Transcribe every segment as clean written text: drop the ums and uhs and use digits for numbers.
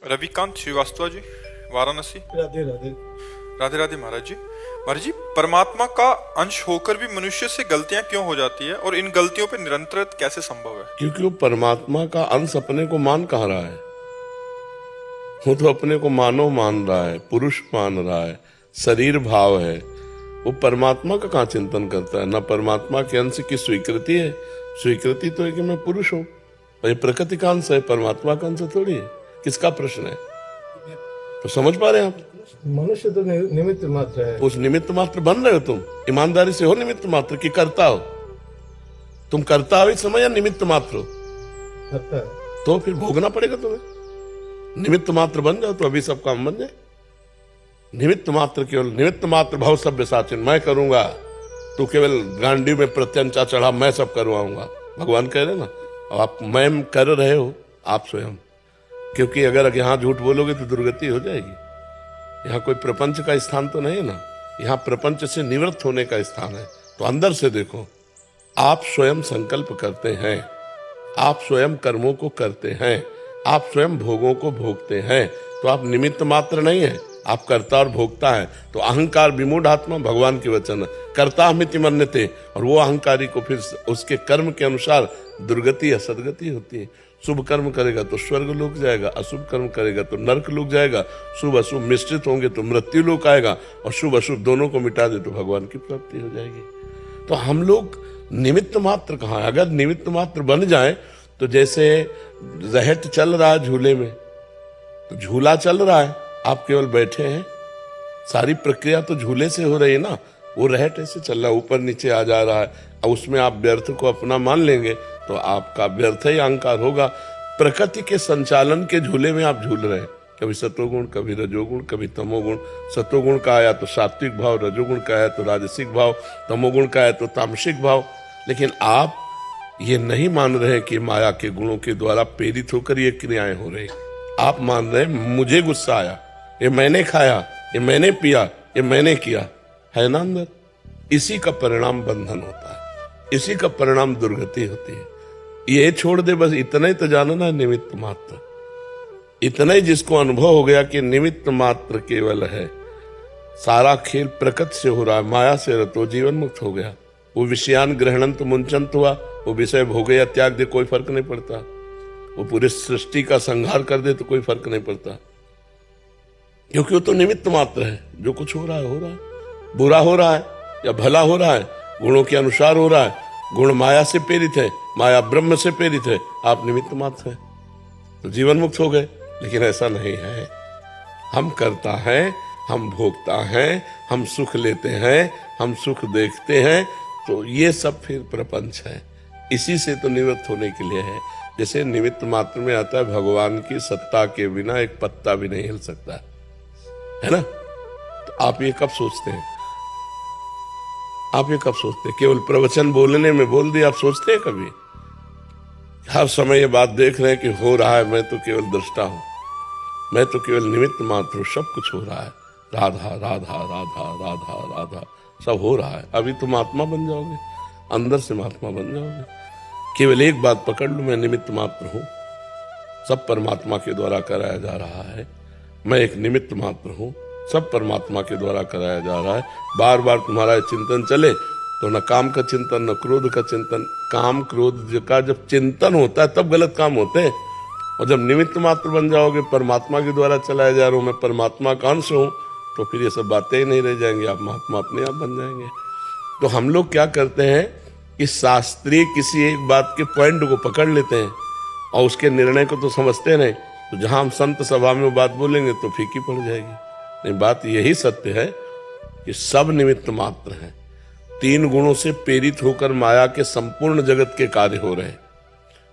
रविकांत श्रीवास्तव जी, वाराणसी। राधे राधे। राधे राधे महाराज जी। महाराज जी, परमात्मा का अंश होकर भी मनुष्य से गलतियां क्यों हो जाती है और इन गलतियों पर निरंतर कैसे संभव है? क्योंकि वो परमात्मा का अंश अपने को मान कहाँ रहा है। वो तो अपने को मानव मान रहा है, पुरुष मान रहा है, शरीर भाव है। वो परमात्मा का कहाँ चिंतन करता है। ना परमात्मा के अंश की स्वीकृति है। स्वीकृति तो है कि मैं पुरुष हूं, ये प्रकृति का अंश है, परमात्मा का अंश थोड़ी है। किसका प्रश्न है? तो समझ पा रहे हैं आप? मनुष्य तो निमित्त मात्र है। उस निमित्त मात्र बन रहे हो तुम। ईमानदारी से हो निमित्त मात्र कि करता हो? तुम करता हो इस समय या निमित्त मात्र हो? करता है। तो फिर भोगना पड़ेगा तुम्हें। निमित्त मात्र बन जाओ तो अभी सब काम बन जाए। निमित्त मात्र, केवल निमित्त मात्र भाव सभ्य साचिन, मैं करूंगा, तू केवल गांडी में प्रत्यंचा चढ़ा, मैं सब करवाऊंगा। भगवान कह रहे ना, अब आप मैं कर रहे हो आप स्वयं, क्योंकि अगर यहाँ झूठ बोलोगे तो दुर्गति हो जाएगी। यहाँ कोई प्रपंच का स्थान तो नहीं है ना, यहाँ प्रपंच से निवृत्त होने का स्थान है। तो अंदर से देखो, आप स्वयं संकल्प करते हैं, आप स्वयं कर्मों को करते हैं, आप स्वयं भोगों को भोगते हैं। तो आप निमित्त मात्र नहीं है, आप करता और भोगता है। तो अहंकार विमूढ़ आत्मा, भगवान के वचन, करता हमिति मन्यते, और वो अहंकारी को फिर उसके कर्म के अनुसार दुर्गति या सदगति होती है। शुभ कर्म करेगा तो स्वर्ग लोक जाएगा, अशुभ कर्म करेगा तो नरक लोक जाएगा। शुभ अशुभ मिश्रित होंगे तो मृत्यु लोक आएगा, और शुभ अशुभ दोनों को मिटा दे तो भगवान की प्राप्ति हो जाएगी। तो हम लोग निमित्त मात्र कहाँ है? अगर निमित्त मात्र बन जाए तो जैसे रहट चल रहा है झूले में, तो झूला चल रहा है, आप केवल बैठे हैं, सारी प्रक्रिया तो झूले से हो रही है ना। वो रहट ऐसे चल रहा है, ऊपर नीचे आ जा रहा है। अब उसमें आप व्यर्थ को अपना मान लेंगे तो आपका व्यर्थ ही अहंकार होगा। प्रकृति के संचालन के झूले में आप झूल रहे हैं, कभी सतोगुण, कभी रजोगुण, कभी तमोगुण। सतोगुण का आया तो सात्विक भाव, रजोगुण का आया तो राजसिक भाव, तमोगुण का आया तो तामसिक भाव। लेकिन आप ये नहीं मान रहे कि माया के गुणों के द्वारा प्रेरित होकर ये क्रियाएं हो रही। आप मान रहे मुझे गुस्सा आया, ये मैंने खाया, ये मैंने पिया, ये मैंने किया, है ना अंदर। इसी का परिणाम बंधन होता है, इसी का परिणाम दुर्गति होती है। ये छोड़ दे, बस इतना ही तो जानना, निमित्त मात्र। इतना ही जिसको अनुभव हो गया कि निमित्त मात्र केवल है, सारा खेल प्रकृति से हो रहा है, माया से रतो जीवन मुक्त हो गया। वो विषयान ग्रहणंत मुंचंत हुआ, वो विषय भोगे या त्याग दे, कोई फर्क नहीं पड़ता। वो पूरी सृष्टि का संहार कर दे तो कोई फर्क नहीं पड़ता, क्योंकि वो तो निमित्त मात्र है। जो कुछ हो रहा है हो रहा है, बुरा हो रहा है या भला हो रहा है, गुणों के अनुसार हो रहा है। गुण माया से प्रेरित है, माया ब्रह्म से प्रेरित है, आप निमित्त मात्र है, तो जीवन मुक्त हो गए। लेकिन ऐसा नहीं है। हम करता है, हम भोगता है, हम सुख लेते हैं, हम सुख देखते हैं, तो ये सब फिर प्रपंच है। इसी से तो निवृत्त होने के लिए है। जैसे निमित्त मात्र में आता है, भगवान की सत्ता के बिना एक पत्ता भी नहीं हिल सकता है ना। तो आप ये कब सोचते हैं? आप ये कब सोचते हैं? केवल प्रवचन बोलने में बोल दिया, आप सोचते हैं कभी? हर समय ये बात देख रहे हैं कि हो रहा है, मैं तो केवल दृष्टा हूं, मैं तो केवल निमित्त मात्र हूं, सब कुछ हो रहा है। राधा राधा राधा राधा राधा सब हो रहा है। अभी तुम आत्मा बन जाओगे, अंदर से महात्मा बन जाओगे। केवल एक बात पकड़ लो, मैं निमित्त मात्र हूं, सब परमात्मा के द्वारा कराया जा रहा है। मैं एक निमित्त मात्र हूं, सब परमात्मा के द्वारा कराया जा रहा है। बार बार तुम्हारा चिंतन चले तो न काम का चिंतन, न क्रोध का चिंतन। काम क्रोध का जब चिंतन होता है तब गलत काम होते हैं। और जब निमित्त मात्र बन जाओगे, परमात्मा के द्वारा चलाया जा रहा हूं, मैं परमात्मा का अंश हूं, तो फिर ये सब बातें ही नहीं रह जाएंगी, आप महात्मा अपने आप बन जाएंगे। तो हम लोग क्या करते हैं कि शास्त्रीय किसी एक बात के पॉइंट को पकड़ लेते हैं और उसके निर्णय को तो समझते नहीं। तो जहां हम संत सभा में वो बात बोलेंगे तो फीकी पड़ जाएगी। नहीं, बात यही सत्य है कि सब निमित्त मात्र हैं। तीन गुणों से प्रेरित होकर माया के संपूर्ण जगत के कार्य हो रहे हैं,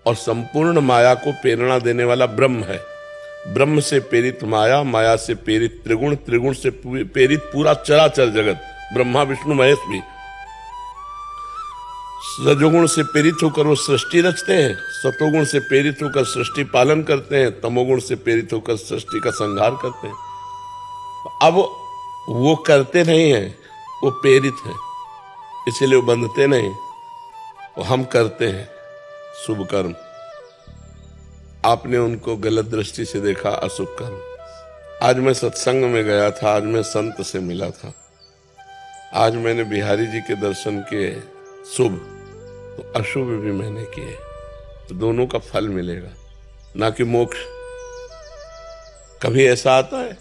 और संपूर्ण माया को प्रेरणा देने वाला ब्रह्म है। ब्रह्म से प्रेरित माया, माया से प्रेरित त्रिगुण, त्रिगुण से प्रेरित पूरा चराचर जगत, ब्रह्मा विष्णु महेश भी। रजोगुण से प्रेरित होकर वो सृष्टि रचते हैं, सतोगुण से प्रेरित होकर सृष्टि पालन करते हैं, तमोगुण से प्रेरित होकर सृष्टि का संहार करते हैं। अब वो करते नहीं हैं, वो प्रेरित हैं, इसीलिए वो बंधते नहीं। वो हम करते हैं शुभ कर्म, आपने उनको गलत दृष्टि से देखा, अशुभ कर्म। आज मैं सत्संग में गया था, आज मैं संत से मिला था, आज मैंने बिहारी जी के दर्शन किए शुभ, तो अशुभ भी मैंने किए, तो दोनों का फल मिलेगा, ना कि मोक्ष। कभी ऐसा आता है?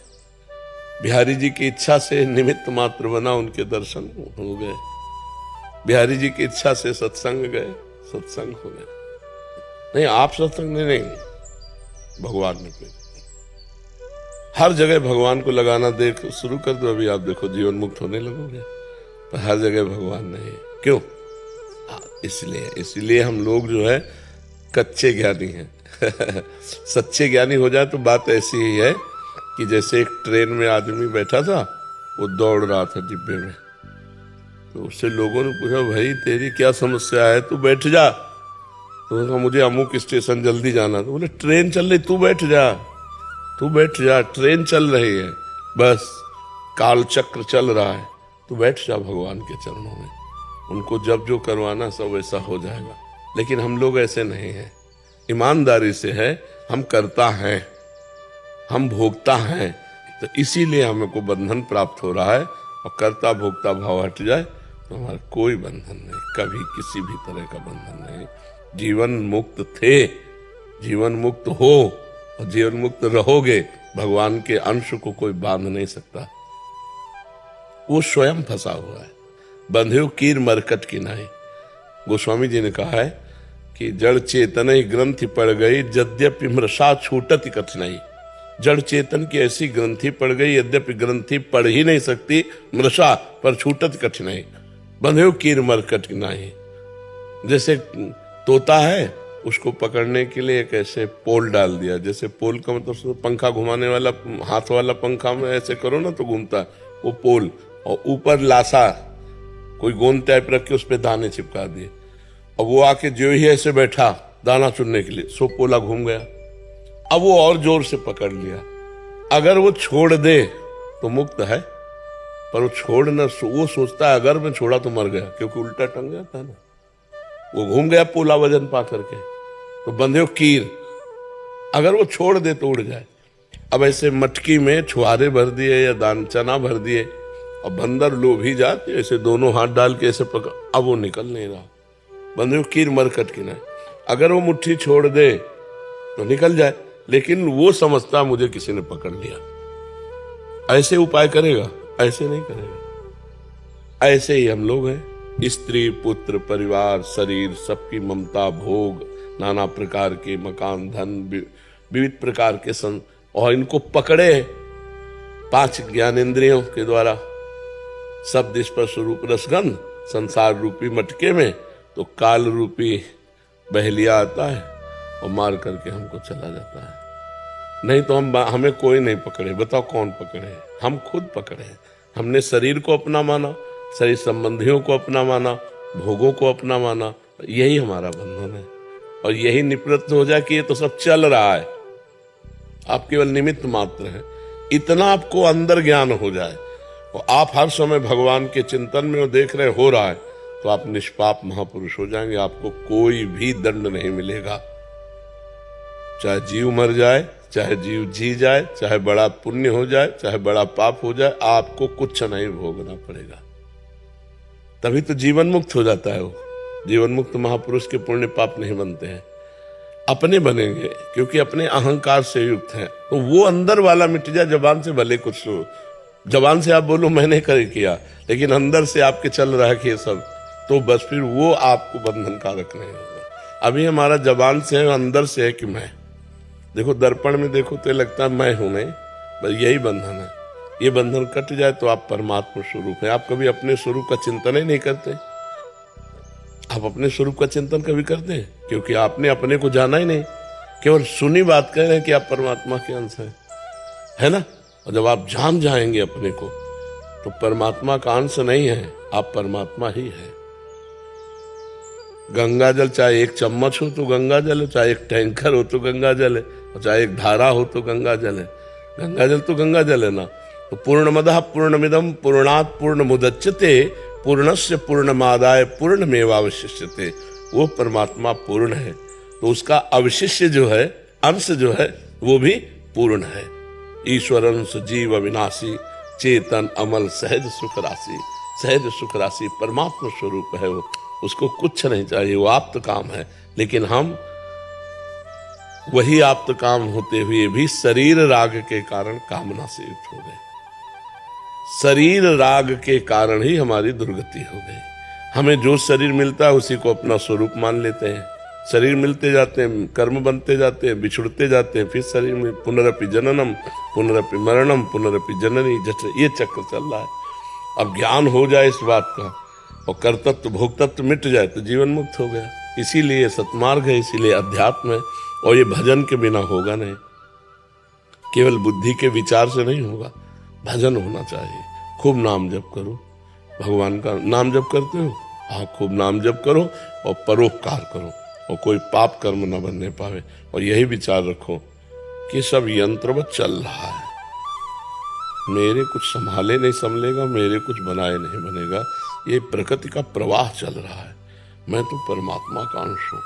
बिहारी जी की इच्छा से निमित्त मात्र बना, उनके दर्शन हो गए। बिहारी जी की इच्छा से सत्संग गए, सत्संग हो गए। नहीं, आप सत्संग नहीं, भगवान ने कोई हर जगह भगवान को लगाना देख शुरू कर दो, अभी आप देखो जीवन मुक्त होने लगोगे। पर हर जगह भगवान नहीं है। क्यों? इसलिए हम लोग जो है कच्चे ज्ञानी हैं। सच्चे ज्ञानी हो जाए तो बात ऐसी ही है कि जैसे एक ट्रेन में आदमी बैठा था, वो दौड़ रहा था डिब्बे में, तो उससे लोगों ने पूछा, भाई तेरी क्या समस्या है, तू बैठ जा। तो कहा, मुझे अमुक स्टेशन जल्दी जाना। तो बोले, ट्रेन चल रही, तू बैठ जा, तू बैठ जा, ट्रेन चल रही है, बस काल चक्र चल रहा है, तू बैठ जा भगवान के चरणों में। उनको जब जो करवाना सब वैसा हो जाएगा। लेकिन हम लोग ऐसे नहीं हैं, ईमानदारी से है, हम करता हैं, हम भोगता हैं, तो इसीलिए हमें को बंधन प्राप्त हो रहा है। और करता भोगता भाव हट जाए तो हमारा कोई बंधन नहीं, कभी किसी भी तरह का बंधन नहीं। जीवन मुक्त थे, जीवन मुक्त हो और जीवन मुक्त रहोगे। भगवान के अंश को कोई बांध नहीं सकता, वो स्वयं फंसा हुआ है। बंधे कीर मरकट की नाई। गोस्वामी जी ने कहा है कि जड़ चेतन ही ग्रंथि पड़ गई, यद्यपि मृषा छूटति कठिनाई। जड़ चेतन की ऐसी ग्रंथि पड़ गई, यद्यपि ग्रंथि पड़ ही नहीं सकती मृषा, पर छूटत कठिनाई। बंधे कीर मरकट की नाई। जैसे तोता है, उसको पकड़ने के लिए एक ऐसे पोल डाल दिया। जैसे पोल का मतलब पंखा घुमाने वाला, हाथ वाला पंखा में ऐसे करो ना तो घूमता है वो पोल, और ऊपर लाशा कोई गोंद टाइप रख के उस पर दाने चिपका दिए, और वो आके जो ही ऐसे बैठा दाना चुनने के लिए, सो पोला घूम गया। अब वो और जोर से पकड़ लिया। अगर वो छोड़ दे तो मुक्त है, पर वो छोड़ न, वो सोचता है अगर मैं छोड़ा तो मर गया, क्योंकि उल्टा टंग जाता है ना। वो घूम गया पोला वजन पा करके। तो बंधे कीर, अगर वो छोड़ दे तो उड़ जाए। अब ऐसे मटकी में छुहारे भर दिए या दान चना भर दिए, और बंदर लोभी जाते ऐसे दोनों हाथ डाल के ऐसे पकड़, अब वो निकल नहीं रहा। बंधे कीर मरकट की नाई। अगर वो मुट्ठी छोड़ दे तो निकल जाए, लेकिन वो समझता मुझे किसी ने पकड़ लिया। ऐसे उपाय करेगा? ऐसे नहीं करेगा। ऐसे ही हम लोग हैं। स्त्री पुत्र परिवार शरीर सबकी ममता भोग, नाना प्रकार के मकान धन विविध प्रकार के और इनको पकड़े 5 ज्ञानेंद्रियों के द्वारा, शब्द स्पर्श रूप रसगंध संसार रूपी मटके में, तो काल रूपी बहलिया आता है और मार करके हमको चला जाता है। नहीं तो हमें कोई नहीं पकड़े। बताओ कौन पकड़े? हम खुद पकड़े। हमने शरीर को अपना माना, शरीर संबंधियों को अपना माना, भोगों को अपना माना। यही हमारा बंधन है। और यही निवृत्त हो जाए कि ये तो सब चल रहा है, आप केवल निमित्त मात्र हैं, इतना आपको अंदर ज्ञान हो जाए और आप हर समय भगवान के चिंतन में देख रहे हो रहा है, तो आप निष्पाप महापुरुष हो जाएंगे। आपको कोई भी दंड नहीं मिलेगा। चाहे जीव मर जाए, चाहे जीव जी जाए, चाहे बड़ा पुण्य हो जाए, चाहे बड़ा पाप हो जाए, आपको कुछ नहीं भोगना पड़ेगा। तभी तो जीवन मुक्त हो जाता है। वो जीवन मुक्त महापुरुष के पुण्य पाप नहीं बनते हैं, अपने बनेंगे, क्योंकि अपने अहंकार से युक्त हैं। तो वो अंदर वाला मिट जाए। जबान से भले कुछ हो, जबान से आप बोलो मैंने कर किया, लेकिन अंदर से आपके चल रहा है कि ये सब, तो बस फिर वो आपको बंधन कारक नहीं होगा। अभी हमारा जबान से है, अंदर से है कि मैं। देखो दर्पण में देखो तो लगता है मैं हूं नहीं, बस यही बंधन है। ये बंधन कट जाए तो आप परमात्मा स्वरूप है। आप कभी अपने स्वरूप का चिंतन ही नहीं करते। आप अपने स्वरूप का चिंतन कभी करते हैं? क्योंकि आपने अपने को जाना ही नहीं, केवल सुनी बात कह रहे हैं कि आप परमात्मा के अंश है ना। और जब आप जान जाएंगे अपने को, तो परमात्मा का अंश नहीं है, आप परमात्मा ही है। गंगा जल चाहे एक चम्मच हो तो गंगा जल है, चाहे एक टैंकर हो तो गंगा जल है, और चाहे एक धारा हो तो गंगा जल है। गंगा जल तो गंगा जल है ना। तो पूर्णमदः पूर्णमिदं पूर्णात् पूर्णमुदच्यते पूर्णस्य पूर्णमादाय पूर्णमेवावशिष्यते। वो परमात्मा पूर्ण है, तो उसका अवशिष्य जो है अंश जो है वो भी पूर्ण है। ईश्वर अंश जीव अविनाशी, चेतन अमल सहज सुख राशि। सहज सुख राशि परमात्मा स्वरूप है वो, उसको कुछ नहीं चाहिए, वो आप्त काम है। लेकिन हम वही आप्त काम होते हुए भी शरीर राग के कारण कामना से युक्त हो गए। शरीर राग के कारण ही हमारी दुर्गति हो गई। हमें जो शरीर मिलता है उसी को अपना स्वरूप मान लेते हैं। शरीर मिलते जाते हैं, कर्म बनते जाते हैं, बिछुड़ते जाते हैं, फिर शरीर में पुनरपि जननम पुनरपि मरणम पुनरपि जननी, जैसे ये चक्र चल रहा है। अब ज्ञान हो जाए इस बात का और कर्तत्व भोक्तत्व मिट जाए तो जीवन मुक्त हो गया। इसीलिए सतमार्ग है, इसीलिए अध्यात्म है। और ये भजन के बिना होगा नहीं, केवल बुद्धि के विचार से नहीं होगा, भजन होना चाहिए। खूब नाम जप करो, भगवान का नाम जप करते हो, हाँ खूब नाम जप करो और परोपकार करो और कोई पाप कर्म न बनने पावे। और यही विचार रखो कि सब यंत्रवत चल रहा है, मेरे कुछ संभाले नहीं संभलेगा, मेरे कुछ बनाए नहीं बनेगा। ये प्रकृति का प्रवाह चल रहा है, मैं तो परमात्मा का अंश हूँ।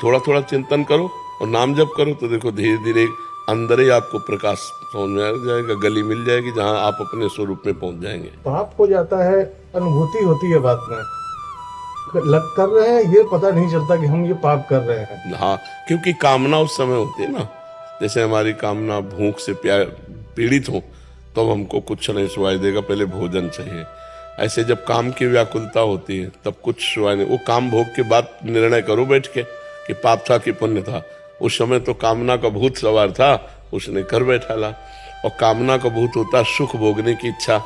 थोड़ा थोड़ा चिंतन करो और नाम जप करो तो देखो धीरे धीरे अंदर ही आपको प्रकाश समझ में आ जाएगा, गली मिल जाएगी जहां आप अपने स्वरूप में पहुंच जाएंगे। पाप हो जाता है, अनुभूति होती है बात में, लग कर रहे हैं ये पता नहीं चलता कि हम ये पाप कर रहे हैं। हाँ, क्योंकि कामना उस समय होती है ना, जैसे हमारी कामना भूख से पीड़ित हो तो हमको कुछ नहीं सुनाई देगा, पहले भोजन चाहिए। ऐसे जब काम की व्याकुलता होती है तब कुछ सुनाई नहीं, वो काम भोग के बाद निर्णय करो बैठ के कि पाप था कि पुण्य था। उस समय तो कामना का भूत सवार था, उसने कर बैठा ला। और कामना का भूत होता सुख भोगने की इच्छा,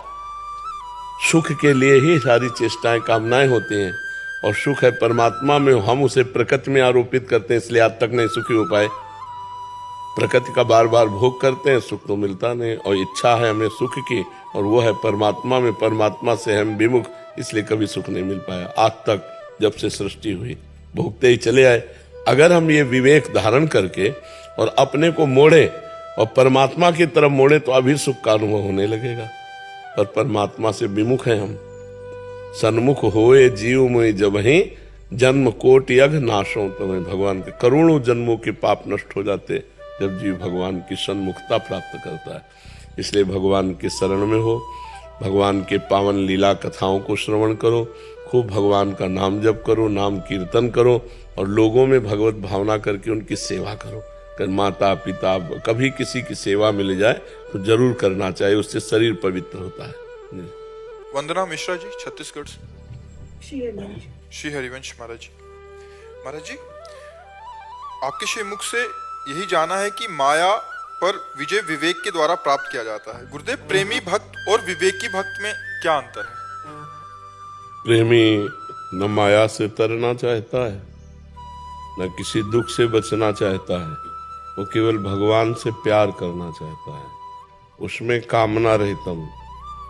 सुख के लिए ही सारी चेष्टाएं कामनाएं होती हैं। और सुख है परमात्मा में, हम उसे प्रकृति में आरोपित करते हैं, इसलिए आज तक नहीं सुखी हो पाए। प्रकृति का बार बार भोग करते हैं, सुख तो मिलता नहीं। और इच्छा है हमें सुख की और वो है परमात्मा में, परमात्मा से हम विमुख, इसलिए कभी सुख नहीं मिल पाया आज तक। जब से सृष्टि हुई भोगते ही चले आए। अगर हम ये विवेक धारण करके और अपने को मोड़े और परमात्मा की तरफ मोड़े तो अभी सुख का अनुभव होने लगेगा। पर परमात्मा से विमुख है हम। सन्मुख होए जीव में जब ही जन्म कोटि अघ नाशों, तुम्हें भगवान के करोड़ों जन्मों के पाप नष्ट हो जाते जब जीव भगवान की सन्मुखता प्राप्त करता है। इसलिए भगवान के शरण में हो, भगवान के पावन लीला कथाओं को श्रवण करो, खूब भगवान का नाम जप करो, नाम कीर्तन करो और लोगों में भगवत भावना करके उनकी सेवा करो। कर माता पिता कभी किसी की सेवा मिल जाए तो जरूर करना चाहिए, उससे शरीर पवित्र होता है। वंदना मिश्रा जी, छत्तीसगढ़ से। श्री हरिवंश महाराज जी। महाराज जी, आपके श्रीमुख से यही जाना है कि माया पर विजय विवेक के द्वारा प्राप्त किया जाता है। गुरुदेव, प्रेमी भक्त और विवेकी भक्त में क्या अंतर है? प्रेमी न माया से तरना चाहता है, न किसी दुख से बचना चाहता है, वो केवल भगवान से प्यार करना चाहता है। उसमें कामना रहितम,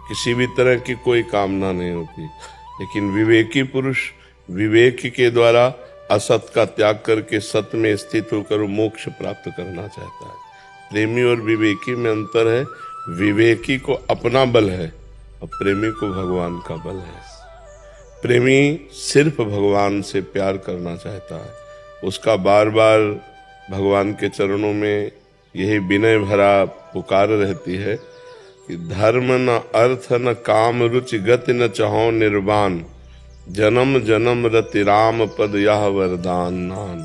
किसी भी तरह की कोई कामना नहीं होती। लेकिन विवेकी पुरुष विवेक के द्वारा असत का त्याग करके सत्य में स्थित होकर मोक्ष प्राप्त करना चाहता है। प्रेमी और विवेकी में अंतर है, विवेकी को अपना बल है और प्रेमी को भगवान का बल है। प्रेमी सिर्फ भगवान से प्यार करना चाहता है, उसका बार बार भगवान के चरणों में यही विनय भरा पुकार रहती है कि धर्म न अर्थ न काम रुचि गति न चाहो निर्वाण, जन्म जन्म रति राम पद यह वरदान नान।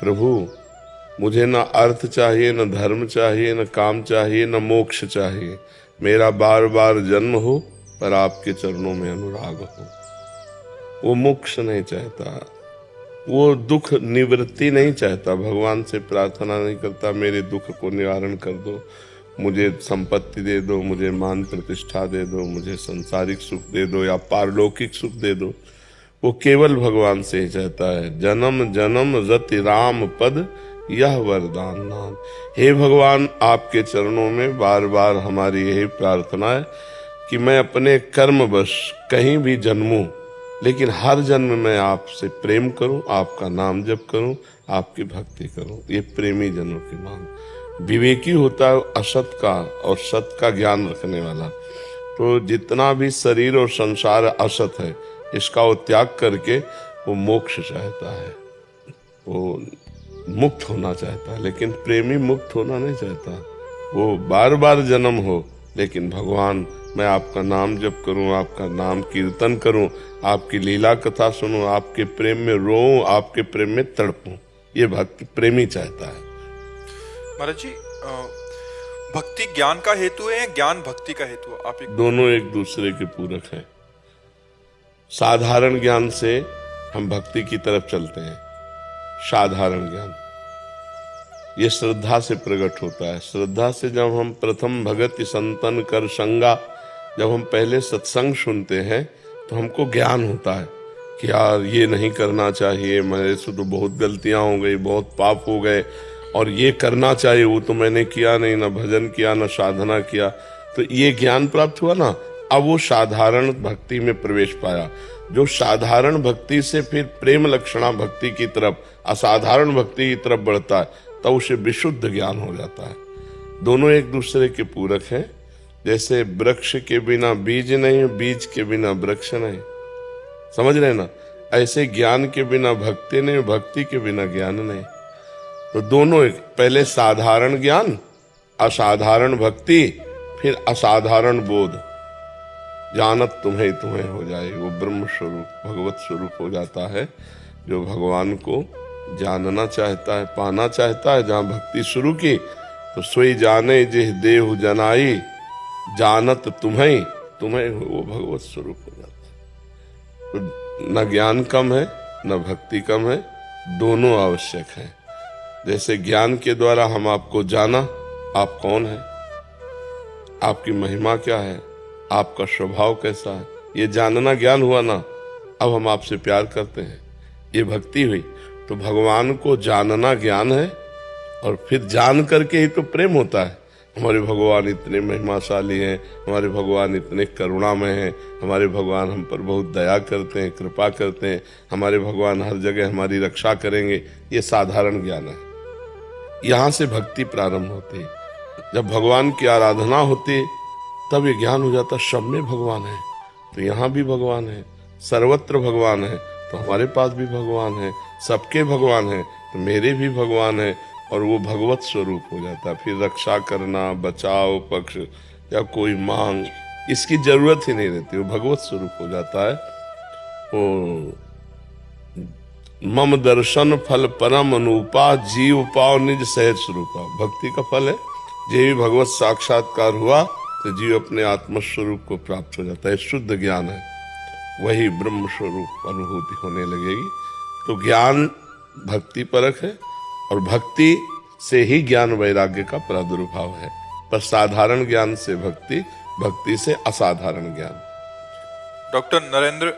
प्रभु, मुझे न अर्थ चाहिए, न धर्म चाहिए, न काम चाहिए, न मोक्ष चाहिए। मेरा बार बार जन्म हो पर आपके चरणों में अनुराग हो। वो मोक्ष नहीं चाहता, वो दुख निवृत्ति नहीं चाहता, भगवान से प्रार्थना नहीं करता मेरे दुख को निवारण कर दो, मुझे संपत्ति दे दो, मुझे मान प्रतिष्ठा दे दो, मुझे सांसारिक सुख दे दो या पारलौकिक सुख दे दो। वो केवल भगवान से ही चाहता है। जन्म जन्म रति राम पद यह वरदान नाम। हे भगवान, आपके चरणों में बार बार हमारी यही प्रार्थना है कि मैं अपने कर्मवश कहीं भी जन्मूं, लेकिन हर जन्म में आपसे प्रेम करूं, आपका नाम जप करूं, आपकी भक्ति करूं। ये प्रेमी जनों की मांग। विवेकी होता है असत का और सत का ज्ञान रखने वाला। तो जितना भी शरीर और संसार असत है, इसका वो त्याग करके वो मोक्ष चाहता है, वो मुक्त होना चाहता है, लेकिन प्रेमी मुक्त होना नहीं चाहता। वो बार बार जन्म हो, लेकिन भगवान मैं आपका नाम जप करूं, आपका नाम कीर्तन करूं, आपकी लीला कथा सुनूं, आपके प्रेम में रोऊं, आपके प्रेम में तड़पूं, ये भक्त प्रेमी चाहता है। महाराज जी, भक्ति ज्ञान का हेतु है या ज्ञान भक्ति का हेतु है? आप दोनों एक दूसरे के पूरक हैं। साधारण ज्ञान से हम भक्ति की तरफ चलते हैं। साधारण ज्ञान ये श्रद्धा से प्रकट होता है। श्रद्धा से जब हम प्रथम भगति संतन कर संगा, जब हम पहले सत्संग सुनते हैं तो हमको ज्ञान होता है कि यार ये नहीं करना चाहिए, मेरे से तो बहुत गलतियां हो गई, बहुत पाप हो गए, और ये करना चाहिए, वो तो मैंने किया नहीं, ना भजन किया, ना साधना किया। तो ये ज्ञान प्राप्त हुआ ना, अब वो साधारण भक्ति में प्रवेश पाया। जो साधारण भक्ति से फिर प्रेम लक्षणा भक्ति की तरफ, असाधारण भक्ति की तरफ बढ़ता है, तब उसे विशुद्ध ज्ञान हो जाता है। दोनों एक दूसरे के पूरक हैं। जैसे वृक्ष के बिना बीज नहीं, बीज के बिना वृक्ष नहीं, समझ रहे ना? ऐसे ज्ञान के बिना भक्ति नहीं, भक्ति के बिना ज्ञान नहीं। तो दोनों एक, पहले साधारण ज्ञान, असाधारण भक्ति, फिर असाधारण बोध। जानत तुम्हें तुम्हें हो जाए, वो ब्रह्म स्वरूप भगवत स्वरूप हो जाता है। जो भगवान को जानना चाहता है, पाना चाहता है, जहाँ भक्ति शुरू की तो सोई जाने जिह देहु जनाई, जानत तुम्हें तुम्हें वो भगवत स्वरूप हो जाता है। तो न ज्ञान कम है, न भक्ति कम है, दोनों आवश्यक हैं। जैसे ज्ञान के द्वारा हम आपको जाना, आप कौन है, आपकी महिमा क्या है, आपका स्वभाव कैसा है, ये जानना ज्ञान हुआ ना। अब हम आपसे प्यार करते हैं, ये भक्ति हुई। तो भगवान को जानना ज्ञान है, और फिर जान करके ही तो प्रेम होता है। हमारे भगवान इतने महिमाशाली हैं, हमारे भगवान इतने करुणामय हैं, हमारे भगवान हम पर बहुत दया करते हैं, कृपा करते हैं, हमारे भगवान हर जगह हमारी रक्षा करेंगे, ये साधारण ज्ञान है। यहाँ से भक्ति प्रारंभ होती है। जब भगवान की आराधना होती तब ये ज्ञान हो जाता, सब में भगवान है, तो यहाँ भी भगवान है, सर्वत्र भगवान है, तो हमारे पास भी भगवान है, सबके भगवान है, तो मेरे भी भगवान है, और वो भगवत स्वरूप हो जाता है। फिर रक्षा करना, बचाव पक्ष या कोई मांग, इसकी जरूरत ही नहीं रहती, वो भगवत स्वरूप हो जाता है। वो मम दर्शन फल परम अनुपा, जीव पाव निज सहज स्वरूपा। भक्ति का फल है, जे भी भगवत साक्षात्कार हुआ तो जीव अपने आत्मस्वरूप को प्राप्त हो जाता है। शुद्ध ज्ञान है, वही ब्रह्म स्वरूप अनुभूति होने लगेगी। तो ज्ञान भक्ति परक है, और भक्ति से ही ज्ञान वैराग्य का प्रादुर्भाव है। पर साधारण ज्ञान से भक्ति, भक्ति से असाधारण ज्ञान। डॉक्टर नरेंद्र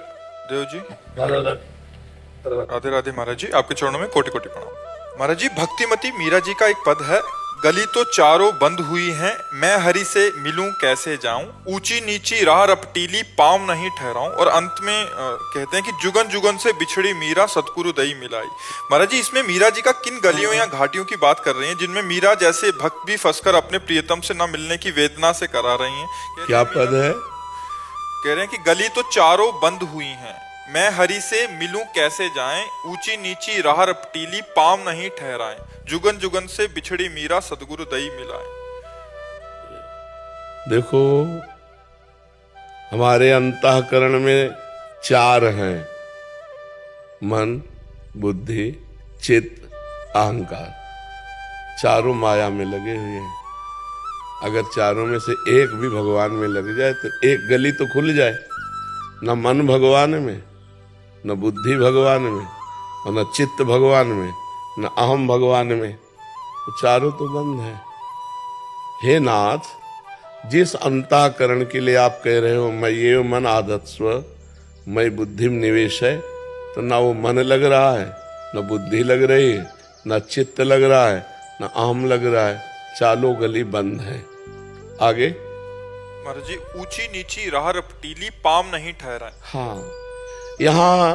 देव जी, राधे राधे। महाराज जी, आपके चरणों में कोटि कोटि प्रणाम। महाराज जी, भक्तिमती मीरा जी का एक पद है, गली तो चारों बंद हुई हैं, मैं हरि से मिलूं कैसे जाऊं, ऊंची नीची राह रपटीली पाँव नहीं ठहराऊं। और अंत में कहते हैं कि जुगन जुगन से बिछड़ी मीरा सतगुरु दई मिलाई। महाराज जी, इसमें मीरा जी का किन गलियों या घाटियों की बात कर रही हैं जिनमें मीरा जैसे भक्त भी फंसकर अपने प्रियतम से न मिलने की वेदना से करा रही हैं? क्या पद है? कह रहे हैं कि गली तो चारों बंद हुई हैं, मैं हरि से मिलूं कैसे जाएं, ऊंची नीची राह रपटीली पाँव नहीं ठहराएं, जुगन जुगन से बिछड़ी मीरा सतगुरु दई मिलाए। देखो, हमारे अंतःकरण में चार हैं, मन, बुद्धि, चित्त, अहंकार। चारों माया में लगे हुए हैं। अगर चारों में से एक भी भगवान में लग जाए तो एक गली तो खुल जाए। न मन भगवान में, न बुद्धि भगवान में, और न चित्त भगवान में, न अहम भगवान में, तो चारों तो बंद है। हे नाथ, जिस अंतःकरण के लिए आप कह रहे हो मैं ये मन आदत्स्व, मैं बुद्धिम निवेश है, तो ना वो मन लग रहा है, न बुद्धि लग रही है, न चित्त लग रहा है, न अहम लग रहा है, चारों गली बंद है। आगे महाराज जी, ऊंची नीची राह रपटीली पाँव नहीं ठहराए। हाँ, यहाँ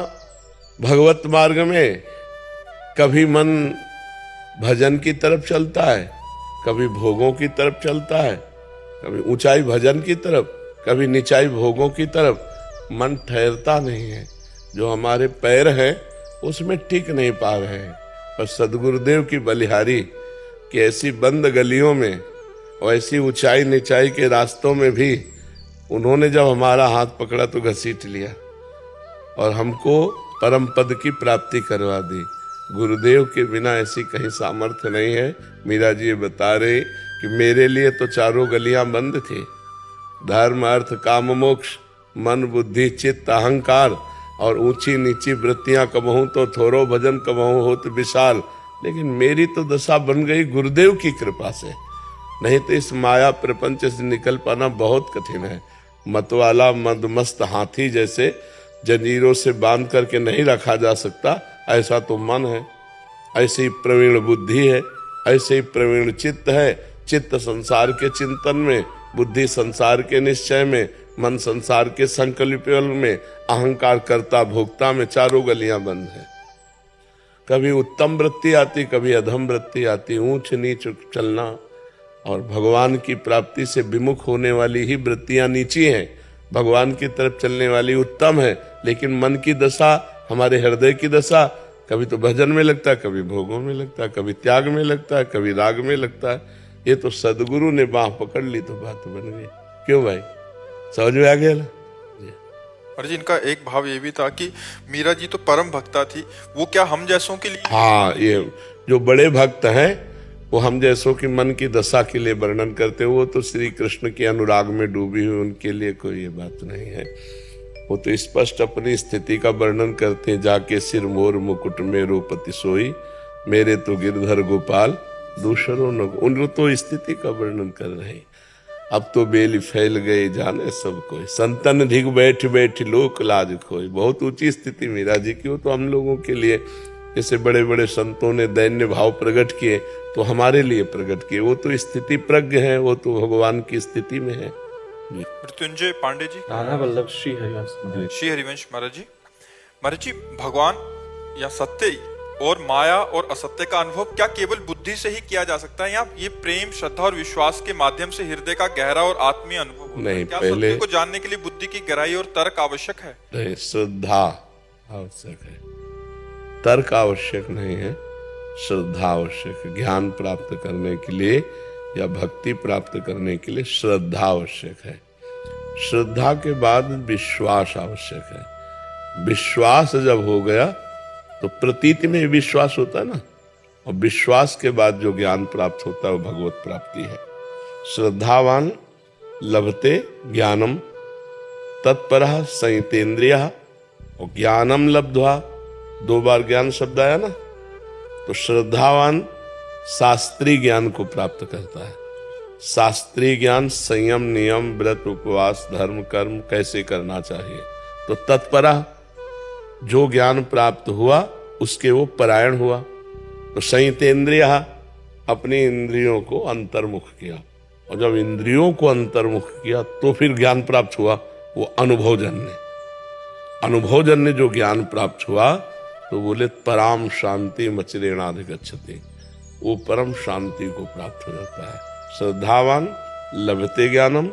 भगवत मार्ग में कभी मन भजन की तरफ चलता है, कभी भोगों की तरफ चलता है, कभी ऊंचाई भजन की तरफ, कभी नीचाई भोगों की तरफ। मन ठहरता नहीं है। जो हमारे पैर हैं उसमें टिक नहीं पा रहे हैं। पर सदगुरुदेव की बलिहारी कि ऐसी बंद गलियों में और ऐसी ऊंचाई नीचाई के रास्तों में भी उन्होंने जब हमारा हाथ पकड़ा तो घसीट लिया और हमको परम पद की प्राप्ति करवा दी। गुरुदेव के बिना ऐसी कहीं सामर्थ्य नहीं है। मीरा जी बता रहे कि मेरे लिए तो चारों गलियां बंद थी, धर्म अर्थ काम मोक्ष, मन बुद्धि चित्त अहंकार और ऊंची नीची वृत्तियां कबहूं तो थोरो भजन कबहूं होत विशाल, लेकिन मेरी तो दशा बन गई गुरुदेव की कृपा से। नहीं तो इस माया प्रपंच से निकल पाना बहुत कठिन है। मतवाला मदमस्त हाथी जैसे जंजीरों से बांध करके नहीं रखा जा सकता, ऐसा तो मन है, ऐसे ही प्रवीण बुद्धि है, ऐसे ही प्रवीण चित्त है। चित्त संसार के चिंतन में, बुद्धि संसार के निश्चय में, मन संसार के संकल्प में, अहंकार कर्ता भोक्ता में चारों गलियां बंद है। कभी उत्तम वृत्ति आती, कभी अधम वृत्ति आती, ऊंच नीच चलना और भगवान की प्राप्ति से विमुख होने वाली ही वृत्तियां नीची हैं, भगवान की तरफ चलने वाली उत्तम है। लेकिन मन की दशा, हमारे हृदय की दशा, कभी तो भजन में लगता है, कभी भोगों में लगता है, कभी त्याग में लगता है, कभी राग में लगता है। ये तो सदगुरु ने बाह पकड़ ली तो बात बन गई। क्यों भाई, समझ में आ गया ना? और जी इनका एक भाव ये भी था कि मीरा जी तो परम भक्ता थी, वो क्या हम जैसों के लिए? हाँ, ये जो बड़े भक्त हैं वो हम जैसों की मन की दशा के लिए वर्णन करते हैं। वो तो श्री कृष्ण के अनुराग में डूबी हुई, उनके लिए कोई ये बात नहीं है। वो तो स्पष्ट अपनी स्थिति का वर्णन करते हैं, जाके सिर मोर मुकुट में रूपति सोई, मेरे तो गिरधर गोपाल दूसरों न। उन तो स्थिति का वर्णन कर रहे हैं। अब तो बेली फैल गए जाने सब कोई, संतन ढिग बैठ बैठ लोक लाज खोई। बहुत ऊंची स्थिति मीरा जी की। वो तो हम लोगों के लिए, जैसे बड़े बड़े संतों ने दैन्य भाव प्रकट किए तो हमारे लिए प्रकट किए। वो तो स्थिति प्रज्ञ है, वो तो भगवान की स्थिति में है। मृत्युंजय पांडे जी, राणा वल्लभ श्री हरिवंश। श्री हरिवंश महाराज जी, भगवान या सत्य और माया और असत्य का अनुभव क्या केवल बुद्धि से ही किया जा सकता है, या ये प्रेम श्रद्धा और विश्वास के माध्यम से हृदय का गहरा और आत्मीय अनुभव होता है? क्या पहले सत्य को जानने के लिए बुद्धि की गहराई और तर्क आवश्यक है? नहीं, श्रद्धा आवश्यक है, तर्क आवश्यक नहीं है। श्रद्धा आवश्यक है। ज्ञान प्राप्त करने के लिए या भक्ति प्राप्त करने के लिए श्रद्धा आवश्यक है। श्रद्धा के बाद विश्वास आवश्यक है। विश्वास जब हो गया तो प्रतीति में विश्वास होता है ना, और विश्वास के बाद जो ज्ञान प्राप्त होता है वो भगवत प्राप्ति है। श्रद्धावान लभते ज्ञानम तत्परः संयतेन्द्रियः, और ज्ञानम लब्ध्वा, 2 बार ज्ञान शब्द आया ना। तो श्रद्धावान शास्त्रीय ज्ञान को प्राप्त करता है। शास्त्रीय ज्ञान संयम नियम व्रत उपवास धर्म कर्म कैसे करना चाहिए। तो तत्परः, जो ज्ञान प्राप्त हुआ उसके वो परायण हुआ। तो संयतेन्द्रियः, अपनी इंद्रियों को अंतर्मुख किया, और जब इंद्रियों को अंतर्मुख किया तो फिर ज्ञान प्राप्त हुआ, वो अनुभवजन्य। अनुभवजन्य जो ज्ञान प्राप्त हुआ तो बोले पराम शांति मचिरेणाधिगच्छति, वो परम शांति को प्राप्त हो जाता है। श्रद्धावान लभते ज्ञानम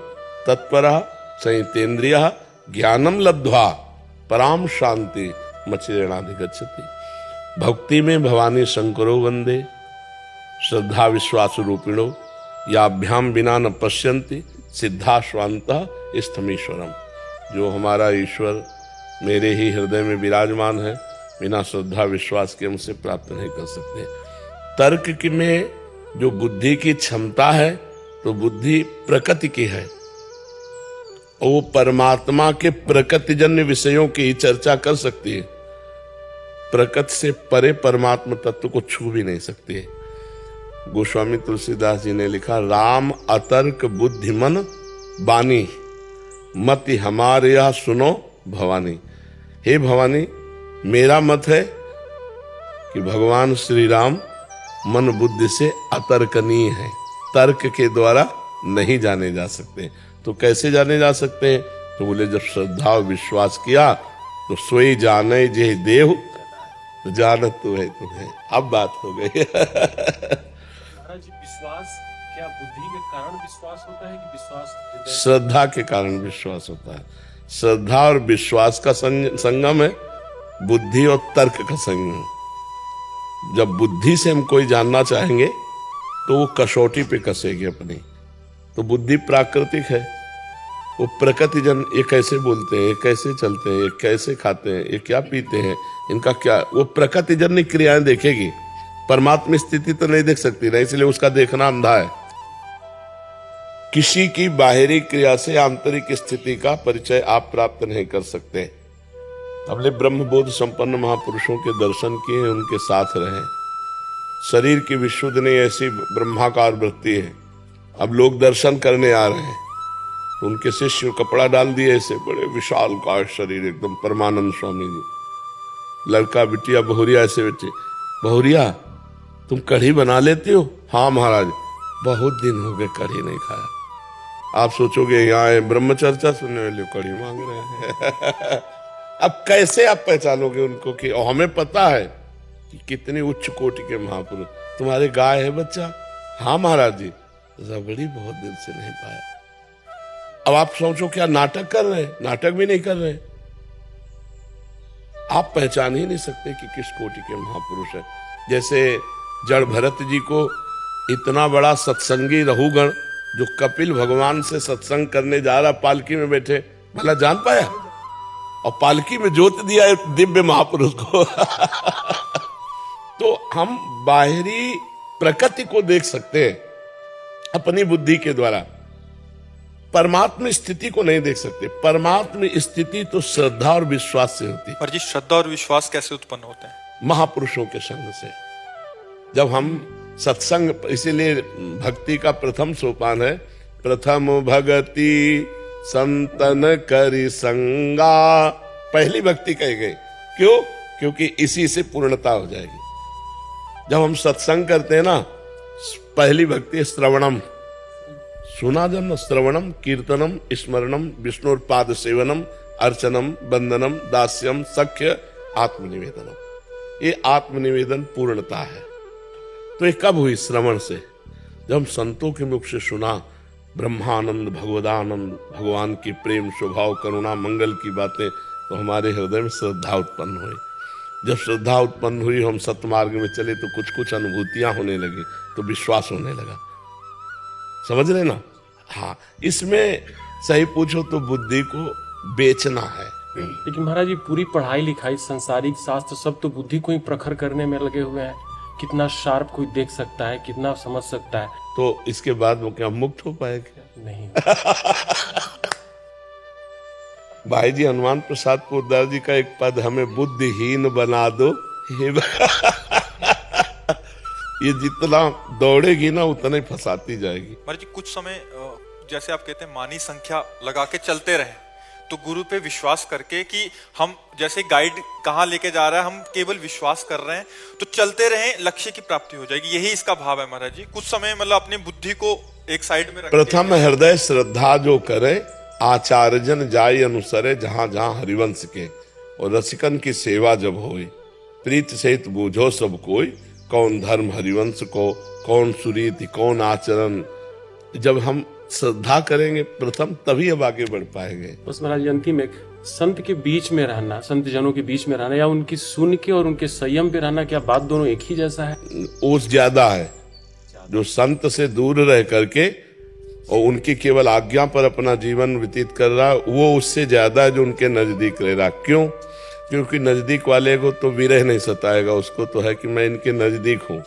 तत्परः संयतेन्द्रियः ज्ञानम लब्ध्वा पराम शांति मचिरेणाधिगच्छति। भक्ति में भवानी शंकरो वंदे, श्रद्धा विश्वास रूपिणो याभ्याम बिना न पश्यन्ति सिद्धा स्वांतः स्थमीश्वरम। जो हमारा ईश्वर मेरे ही हृदय में विराजमान है, बिना श्रद्धा विश्वास के हमसे प्राप्त नहीं कर सकते। तर्क की में जो बुद्धि की क्षमता है तो बुद्धि प्रकृति की है, और वो परमात्मा के प्रकृतिजन्य विषयों की ही चर्चा कर सकती है। प्रकृति से परे परमात्मा तत्व को छू भी नहीं सकती। गोस्वामी तुलसीदास जी ने लिखा, राम अतर्क बुद्धिमन बानी मति हमारे यह सुनो भवानी। हे भवानी, मेरा मत है कि भगवान श्री राम मन बुद्धि से अतर्कनीय है, तर्क के द्वारा नहीं जाने जा सकते। तो कैसे जाने जा सकते हैं? तो बोले जब श्रद्धा और विश्वास किया तो सोई जाने जे देव, तो जानत तो है तुम्हें। अब बात हो गई। विश्वास क्या बुद्धि के कारण विश्वास होता है कि विश्वास श्रद्धा के कारण विश्वास होता है। श्रद्धा और विश्वास का संगम है, बुद्धि और तर्क का संगम। जब बुद्धि से हम कोई जानना चाहेंगे तो वो कसौटी पे कसेगी अपनी। तो बुद्धि प्राकृतिक है, वो प्रकृति जन, ये कैसे बोलते हैं, ये कैसे चलते हैं, ये कैसे खाते हैं, ये क्या पीते हैं, इनका क्या, वो प्रकृति जन क्रियाएं देखेगी, परमात्मा स्थिति तो नहीं देख सकती ना, इसलिए उसका देखना अंधा है। किसी की बाहरी क्रिया से आंतरिक स्थिति का परिचय आप प्राप्त नहीं कर सकते। हमने ब्रह्मबोध संपन्न महापुरुषों के दर्शन किए, उनके साथ रहे। शरीर की विशुद्ध नहीं ऐसी ब्रह्माकार वृत्ति है। अब लोग दर्शन करने आ रहे हैं, उनके शिष्य कपड़ा डाल दिए, ऐसे बड़े विशाल का शरीर एकदम, परमानंद स्वामी जी। लड़का बिटिया बहुरिया ऐसे बेटे, बहुरिया तुम कढ़ी बना लेते हो? हाँ महाराज, बहुत दिन हो गए कढ़ी नहीं खाया। आप सोचोगे यहाँ ब्रह्म चर्चा सुनने वाले कढ़ी मांग रहे हैं। अब कैसे आप पहचानोगे उनको कि हमें पता है कि कितनी उच्च कोटि के महापुरुष। तुम्हारे गाय है बच्चा? हाँ महाराज जी, रबड़ी बहुत दिन से नहीं पाया। अब आप सोचो क्या नाटक कर रहे हैं? नाटक भी नहीं कर रहे। आप पहचान ही नहीं सकते कि किस कोटि के महापुरुष है। जैसे जड़ भरत जी को इतना बड़ा सत्संगी रहुगण जो कपिल भगवान से सत्संग करने जा रहा, पालकी में बैठे, भला जान पाया? और पालकी में जोत दिया एक दिव्य महापुरुष को। तो हम बाहरी प्रकृति को देख सकते हैं अपनी बुद्धि के द्वारा, परमात्मा स्थिति को नहीं देख सकते। परमात्मा स्थिति तो श्रद्धा और विश्वास से होती है। पर जी श्रद्धा और विश्वास कैसे उत्पन्न होते हैं? महापुरुषों के संग से। जब हम सत्संग, इसीलिए भक्ति का प्रथम सोपान है, प्रथम भगति संतन करि संगा। पहली भक्ति कही गई, क्यों? क्योंकि इसी से पूर्णता हो जाएगी। जब हम सत्संग करते हैं ना, पहली भक्ति श्रवणम, सुना जब न, श्रवणम कीर्तनम स्मरणम विष्णुपाद सेवनम अर्चनम वंदनम दास्यम सख्य आत्मनिवेदनम। ये आत्मनिवेदन पूर्णता है। तो ये कब हुई? श्रवण से। जब हम संतों के मुख से सुना ब्रह्मानंद, भगवदानंद, भगवान की प्रेम, स्वभाव, करुणा, मंगल की बातें, तो हमारे हृदय में श्रद्धा उत्पन्न हुई। जब श्रद्धा उत्पन्न हुई, हम सत्मार्ग में चले तो कुछ कुछ अनुभूतियां होने लगी, तो विश्वास होने लगा। समझ रहे ना? हाँ, इसमें सही पूछो तो बुद्धि को बेचना है। लेकिन महाराज जी, पूरी पढ़ाई लिखाई, संसारिक शास्त्र सब तो बुद्धि को ही प्रखर करने में लगे हुए हैं। कितना शार्प कोई देख सकता है, कितना समझ सकता है। तो इसके बाद वो क्या मुक्त हो पाएगा? नहीं। भाई जी हनुमान प्रसाद पोद्दार जी का एक पद, हमें बुद्धिहीन बना दो हे। ये जितना दौड़ेगी ना उतना ही फंसाती जाएगी। महाराज जी, कुछ समय जैसे आप कहते हैं मानी संख्या लगा के चलते रहे, तो गुरु पे विश्वास करके कि हम जैसे गाइड कहाँ लेके जा रहा है, हम केवल विश्वास कर रहे हैं, तो चलते रहे, लक्ष्य की प्राप्ति हो जाएगी। यही इसका भाव है महाराज जी। कुछ समय मतलब अपनी बुद्धि को एक साइड में रख, प्रथम हृदय श्रद्धा जो करे, आचार्यजन जाय अनुसरे जहां जहां हरिवंश के। और रसिकन की सेवा जब होई, प्रीत सहित बूझो सब कोई, कौन धर्म हरिवंश को, कौन सुरीति, कौन आचरण। जब हम श्रद्धा करेंगे प्रथम, तभी अब आगे बढ़ पाएंगे। बस महाराज, अंतिम एक, संत के बीच में रहना, संत जनों के बीच में रहना, या उनकी सुन के और उनके संयम पे रहना, क्या बात दोनों एक ही जैसा है? ओस ज्यादा है। जो संत से दूर रह करके और उनकी केवल आज्ञा पर अपना जीवन व्यतीत कर रहा है, वो उससे ज्यादा है जो उनके नजदीक रह रहा। क्यों? क्योंकि नजदीक वाले को तो विरह नहीं सताएगा, उसको तो है कि मैं इनके नजदीक हूं,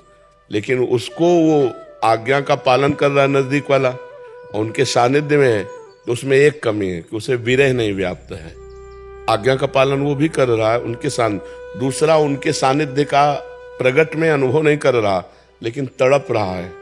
लेकिन उसको वो आज्ञा का पालन कर रहा है नजदीक वाला, और उनके सानिध्य में है, तो उसमें एक कमी है कि उसे विरह नहीं व्याप्त है। आज्ञा का पालन वो भी कर रहा है उनके सानिध्य, दूसरा उनके सानिध्य का प्रगट में अनुभव नहीं कर रहा, लेकिन तड़प रहा है,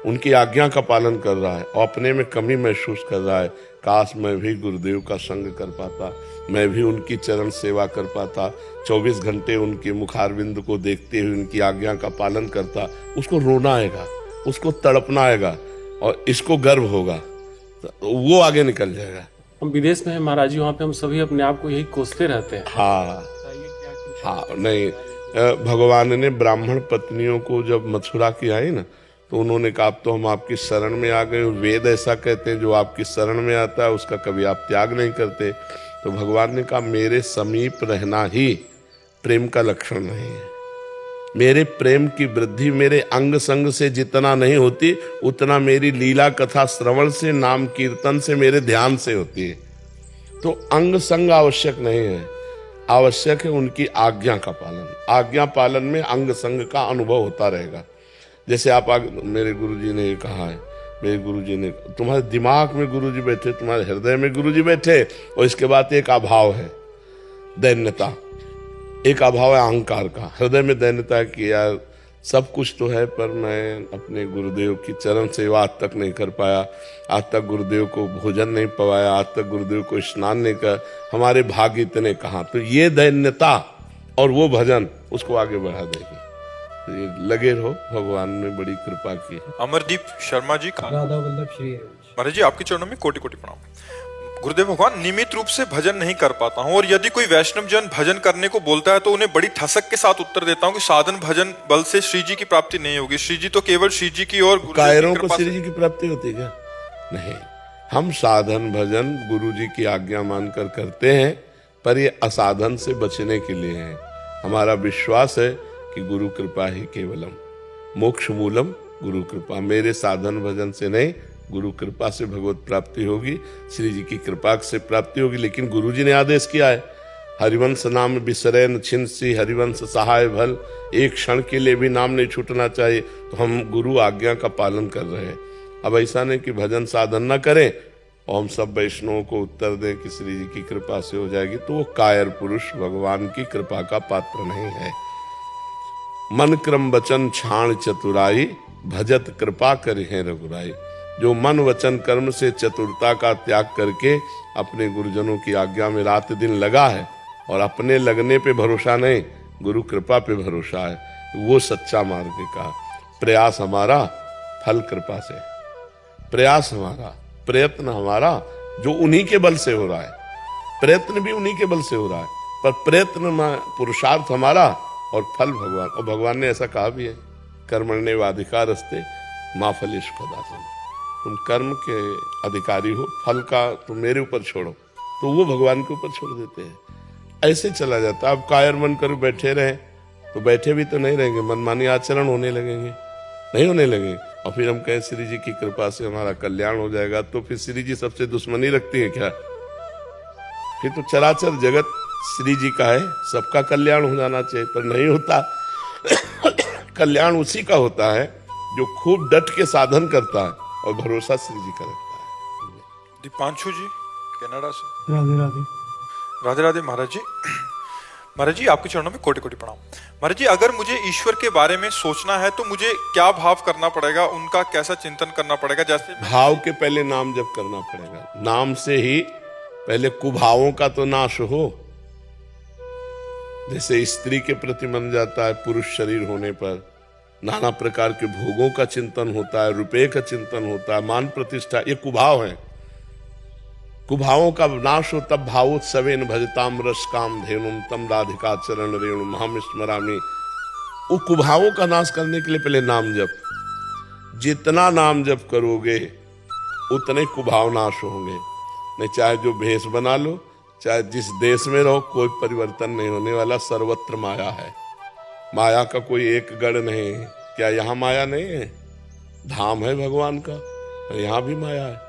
उनकी आज्ञा का पालन कर रहा है और अपने में कमी महसूस कर रहा है। काश मैं भी गुरुदेव का संग कर पाता, मैं भी उनकी चरण सेवा कर पाता, 24 घंटे उनके मुखारविंद को देखते हुए उनकी आज्ञा का पालन करता। उसको रोना आएगा, उसको तड़पना आएगा, और इसको गर्व होगा, तो वो आगे निकल जाएगा। हम विदेश में हैं महाराज जी, वहाँ पे हम सभी अपने आप को यही कोसते रहते हैं। हाँ, नहीं, भगवान ने ब्राह्मण पत्नियों को जब मथुरा की आई ना, तो उन्होंने कहा अब तो हम आपकी शरण में आ गए। वेद ऐसा कहते हैं, जो आपकी शरण में आता है उसका कभी आप त्याग नहीं करते। तो भगवान ने कहा मेरे समीप रहना ही प्रेम का लक्षण नहीं है। मेरे प्रेम की वृद्धि मेरे अंग संग से जितना नहीं होती, उतना मेरी लीला कथा श्रवण से, नाम कीर्तन से, मेरे ध्यान से होती है। तो अंग संग आवश्यक नहीं है, आवश्यक है उनकी आज्ञा का पालन। आज्ञा पालन में अंग संग का अनुभव होता रहेगा। जैसे आप मेरे गुरुजी ने कहा है, मेरे गुरुजी ने, तुम्हारे दिमाग में गुरुजी बैठे, तुम्हारे हृदय में गुरुजी बैठे, और इसके बाद एक अभाव है दैन्यता, एक अभाव है अहंकार का। हृदय में दैन्यता की यार सब कुछ तो है, पर मैं अपने गुरुदेव की चरण सेवा आज तक नहीं कर पाया, आज तक गुरुदेव को भोजन नहीं पवाया, आज तक गुरुदेव को स्नान नहीं कर, हमारे भाग्य इतने कहाँ। तो ये दैन्यता और वो भजन उसको आगे बढ़ा देगी। तो ये लगे रहो, भगवान ने बड़ी कृपा की है। अमरदीप शर्मा जी, राधा वल्लभ श्री महाराज जी आपके चरणों में कोटि कोटि प्रणाम। गुरुदेव भगवान, नियमित रूप से भजन नहीं कर पाता हूँ, और यदि कोई वैष्णव जन भजन करने को बोलता है तो उन्हें बड़ी ठसक के साथ उत्तर देता हूँ कि साधन भजन बल से श्री जी की प्राप्ति नहीं होगी, श्री जी तो केवल श्री जी की और कायरों को श्री जी की प्राप्ति होती है क्या? नहीं, हम साधन भजन गुरु जी की आज्ञा मानकर करते हैं, पर ये असाधन से बचने के लिए है। हमारा विश्वास है कि गुरु कृपा ही केवलम मोक्ष मूलम गुरु कृपा। मेरे साधन भजन से नहीं, गुरु कृपा से भगवत प्राप्ति होगी, श्री जी की कृपा से प्राप्ति होगी। लेकिन गुरु जी ने आदेश किया है, हरिवंश नाम बिसरैन छिंसी, हरिवंश सहाय भल, एक क्षण के लिए भी नाम नहीं छूटना चाहिए। तो हम गुरु आज्ञा का पालन कर रहे हैं। अब ऐसा नहीं कि भजन साधन न करें और हम सब वैष्णवों को उत्तर दें कि श्री जी की कृपा से हो जाएगी, तो वो कायर पुरुष भगवान की कृपा का पात्र नहीं है। मन क्रम वचन छाण चतुराई, भजत कृपा करे हैं रघुराई। जो मन वचन कर्म से चतुरता का त्याग करके अपने गुरुजनों की आज्ञा में रात दिन लगा है, और अपने लगने पे भरोसा नहीं, गुरु कृपा पे भरोसा है, वो सच्चा मार्ग का। प्रयास हमारा, फल कृपा से। प्रयास हमारा, प्रयत्न हमारा जो उन्हीं के बल से हो रहा है, प्रयत्न भी उन्हीं के बल से हो रहा है, पर प्रयत्न में पुरुषार्थ हमारा और फल भगवान। और भगवान ने ऐसा कहा भी है, कर्मण्येवाधिकारस्ते मा फलेषु कदाचन। तुम कर्म के अधिकारी हो, फल का तुम मेरे ऊपर छोड़ो, तो वो भगवान के ऊपर छोड़ देते हैं। ऐसे चला जाता। अब कायर मन कर बैठे रहे तो बैठे भी तो नहीं रहेंगे, मनमानी आचरण होने लगेंगे, नहीं होने लगेंगे। और फिर हम कहें श्री जी की कृपा से हमारा कल्याण हो जाएगा, तो फिर श्री जी सबसे दुश्मनी रखती है क्या? फिर तो चराचर जगत श्री जी का है, सबका कल्याण हो जाना चाहिए, पर नहीं होता। कल्याण उसी का होता है जो खूब डट के साधन करता है और भरोसा श्री जी का रखता है। दीपांशु जी कनाडा से, राधे राधे। राधे राधे महाराज जी। महाराज जी आपके चरणों में कोटि कोटि प्रणाम। महाराज जी, अगर मुझे ईश्वर के बारे में सोचना है तो मुझे क्या भाव करना पड़ेगा, उनका कैसा चिंतन करना पड़ेगा? जैसे भाव के पहले नाम जप करना पड़ेगा, नाम से ही पहले कुभावों का तो नाश हो। जैसे स्त्री के प्रति मन जाता है, पुरुष शरीर होने पर नाना प्रकार के भोगों का चिंतन होता है, रुपए का चिंतन होता है, मान प्रतिष्ठा, ये कुभाव है। कुभावों का नाश हो तब भावोत्सवेन भजताम रस काम धेनुम तम राधिका चरण रेणु महम स्मरामि। वो कुभावों का नाश करने के लिए पहले नाम जप। जितना नाम जप करोगे उतने कुभाव नाश होंगे। नहीं, चाहे जो भेष बना लो, चाहे जिस देश में रहो, कोई परिवर्तन नहीं होने वाला। सर्वत्र माया है, माया का कोई एक गढ़ नहीं है। क्या यहाँ माया नहीं है? धाम है भगवान का, पर यहाँ भी माया है।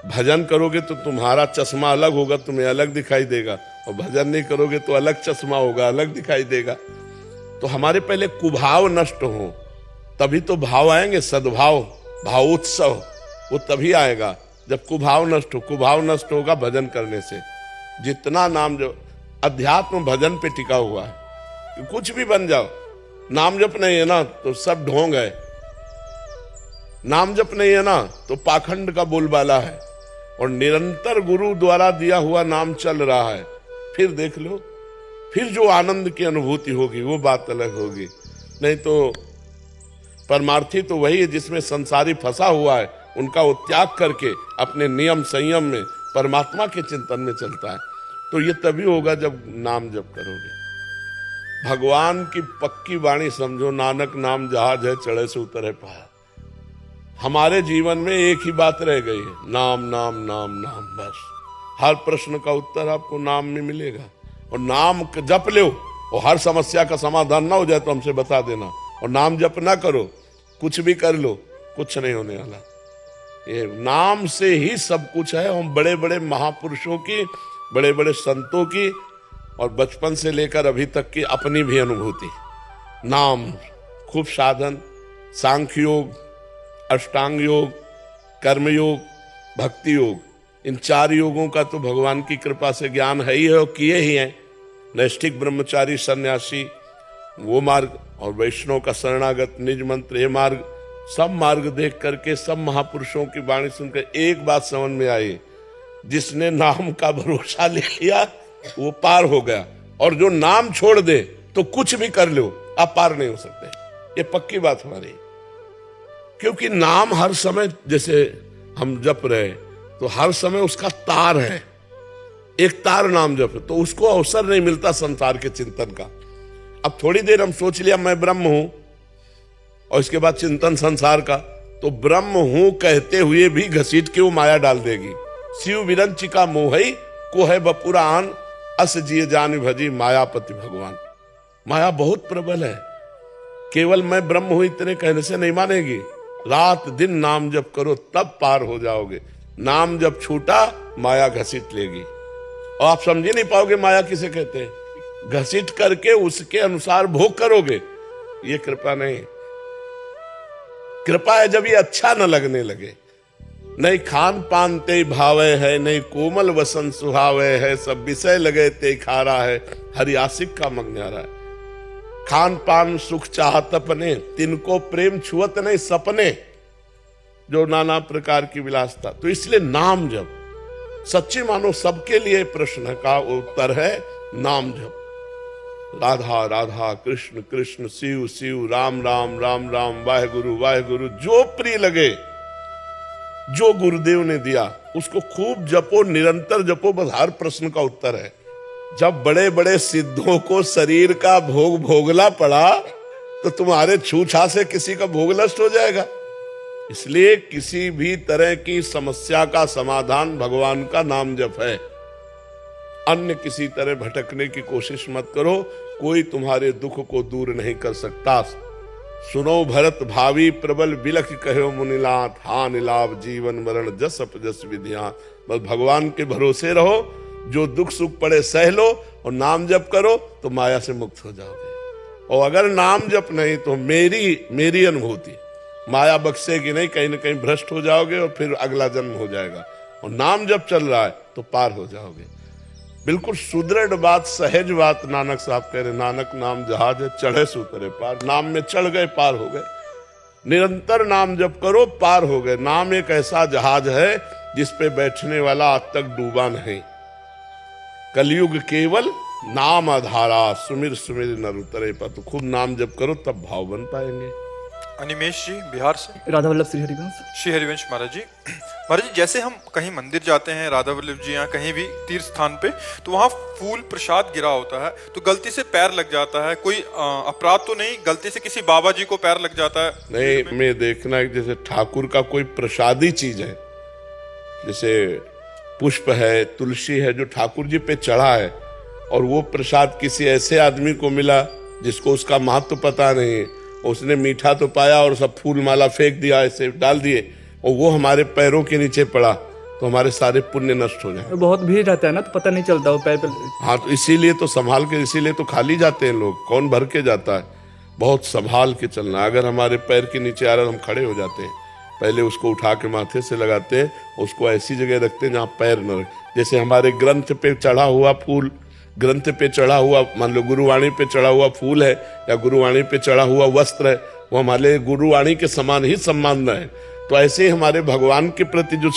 भजन करोगे तो तुम्हारा चश्मा अलग होगा, तुम्हें अलग दिखाई देगा, और भजन नहीं करोगे तो अलग चश्मा होगा, अलग दिखाई देगा। तो हमारे पहले कुभाव नष्ट हो, तभी तो भाव आएंगे। सद्भाव, भावोत्सव, वो तभी आएगा जब कुभाव नष्ट हो। कुभाव नष्ट होगा भजन करने से। जितना नाम जो अध्यात्म भजन पे टिका हुआ है, कुछ भी बन जाओ, नाम जप नहीं है ना तो सब ढोंग है। नाम जप नहीं है ना तो पाखंड का बोलबाला है। और निरंतर गुरु द्वारा दिया हुआ नाम चल रहा है, फिर देख लो, फिर जो आनंद की अनुभूति होगी वो बात अलग होगी। नहीं तो परमार्थी तो वही है जिसमें संसारी फंसा हुआ है, उनका वो त्याग करके अपने नियम संयम में परमात्मा के चिंतन में चलता है। तो ये तभी होगा जब नाम जप करोगे। भगवान की पक्की वाणी समझो, नानक नाम जहाज है चढ़े से उतरे पार। हमारे जीवन में एक ही बात रह गई है, नाम नाम नाम नाम, बस। हर प्रश्न का उत्तर आपको नाम में मिलेगा। और नाम जप लो और हर समस्या का समाधान ना हो जाए तो हमसे बता देना। और नाम जप ना करो, कुछ भी कर लो, कुछ नहीं होने वाला। ये नाम से ही सब कुछ है। हम बड़े बड़े महापुरुषों की, बड़े बड़े संतों की और बचपन से लेकर अभी तक की अपनी भी अनुभूति। नाम खूब साधन, सांख्य योग, अष्टांग योग, कर्मयोग, भक्ति योग, इन 4 योगों का तो भगवान की कृपा से ज्ञान है ही है और किए ही हैं। नैष्ठिक ब्रह्मचारी सन्यासी वो मार्ग और वैष्णव का शरणागत निज मंत्र ये मार्ग, सब मार्ग देख करके सब महापुरुषों की वाणी सुनकर एक बात समझ में आई, जिसने नाम का भरोसा ले लिया वो पार हो गया, और जो नाम छोड़ दे तो कुछ भी कर लो आप पार नहीं हो सकते। ये पक्की बात हमारी, क्योंकि नाम हर समय, जैसे हम जप रहे तो हर समय उसका तार है, एक तार नाम जप, तो उसको अवसर नहीं मिलता संसार के चिंतन का। अब थोड़ी देर हम सोच लिया मैं ब्रह्म हूं और इसके बाद चिंतन संसार का, तो ब्रह्म हूं कहते हुए भी घसीट के वो माया डाल देगी। शिव विरंचिका मोहई को है बपुरान, अस जिए जान भजी मायापति भगवान। माया बहुत प्रबल है, केवल मैं ब्रह्म हूं इतने कहने से नहीं मानेगी। रात दिन नाम जप करो तब पार हो जाओगे। नाम जब छूटा माया घसीट लेगी, और आप समझ ही नहीं पाओगे माया किसे कहते हैं। घसीट करके उसके अनुसार भोग करोगे, ये कृपा नहीं। कृपा है जब ये अच्छा न लगने लगे। नहीं खान पान ते भावे है, नहीं कोमल वसन सुहावे है, सब विषय लगे ते खारा है, हरि आशिक का मंगन्यारा है। खान पान सुख चाहत अपने, तिनको प्रेम छुअत नहीं सपने, जो नाना प्रकार की विलासता। तो इसलिए नाम जप सच्ची मानो सबके लिए प्रश्न का उत्तर है नाम जप। राधा राधा कृष्ण कृष्ण शिव शिव राम राम राम राम वाहेगुरु वाहेगुरु, जो प्रिय लगे, जो गुरुदेव ने दिया उसको खूब जपो, निरंतर जपो, बस हर प्रश्न का उत्तर है। जब बड़े बड़े सिद्धों को शरीर का भोग भोगना पड़ा तो तुम्हारे छूछा से किसी का भोग नष्ट हो जाएगा। इसलिए किसी भी तरह की समस्या का समाधान भगवान का नाम जप है। अन्य किसी तरह भटकने की कोशिश मत करो, कोई तुम्हारे दुख को दूर नहीं कर सकता। सुनो भरत भावी प्रबल बिलख कहो मुनिनाथ, हान लाभ जीवन मरण जस अपजस विधियां। बस भगवान के भरोसे रहो, जो दुख सुख पड़े सह लो और नाम जप करो तो माया से मुक्त हो जाओगे। और अगर नाम जप नहीं तो मेरी अनुभूति माया बख्शेगी नहीं, कहीं ना कहीं भ्रष्ट हो जाओगे और फिर अगला जन्म हो जाएगा। और नाम जब चल रहा है तो पार हो जाओगे। बिल्कुल सुदृढ़ बात, सहज बात नानक साहब कह रहे, नानक नाम जहाज है चढ़े सुतरे पार। नाम में चढ़ गए पार हो गए। निरंतर नाम जप करो पार हो गए। नाम एक ऐसा जहाज है जिस पे बैठने वाला आज तक डूबा नहीं। कलयुग केवल नाम आधारा, सुमिर सुमिर नर उतरे पर। तो खूब नाम जप करो तब भाव बन पाएंगे। अनिमेश जी बिहार से। राधा वल्लभ श्री हरिवंश। श्री हरिवंश महाराज जी, जैसे हम कहीं मंदिर जाते हैं, राधा वल्लभ जी यहाँ कहीं भी तीर्थ स्थान पे, तो वहाँ फूल प्रसाद गिरा होता है, तो गलती से पैर लग जाता है, कोई अपराध तो नहीं, गलती से किसी बाबा जी को पैर लग जाता है नहीं। मैं देखना है जैसे ठाकुर का कोई प्रसादी चीज है, जैसे पुष्प है, तुलसी है, जो ठाकुर जी पे चढ़ा है, और वो प्रसाद किसी ऐसे आदमी को मिला जिसको उसका महत्व पता नहीं, उसने मीठा तो पाया और सब फूल माला फेंक दिया, ऐसे डाल दिए, और वो हमारे पैरों के नीचे पड़ा, तो हमारे सारे पुण्य नष्ट हो जाए। बहुत भीड़ रहता है ना, तो पता नहीं चलता वो पैर पे। हाँ, तो इसीलिए तो संभाल के, इसीलिए तो खाली जाते हैं लोग, कौन भर के जाता है। बहुत संभाल के चलना। अगर हमारे पैर के नीचे आ रहा है हम खड़े हो जाते हैं, पहले उसको उठा के माथे से लगाते हैं, उसको ऐसी जगह रखते हैं जहाँ पैर न रखे। जैसे हमारे ग्रंथ पे चढ़ा हुआ फूल, ग्रंथ पे चढ़ा हुआ, मान लो गुरुवाणी पे चढ़ा हुआ फूल है या गुरुवाणी पे चढ़ा हुआ वस्त्र है, वो हमारे गुरुवाणी के समान ही सम्मान है। तो ऐसे ही हमारे भगवान के प्रति जो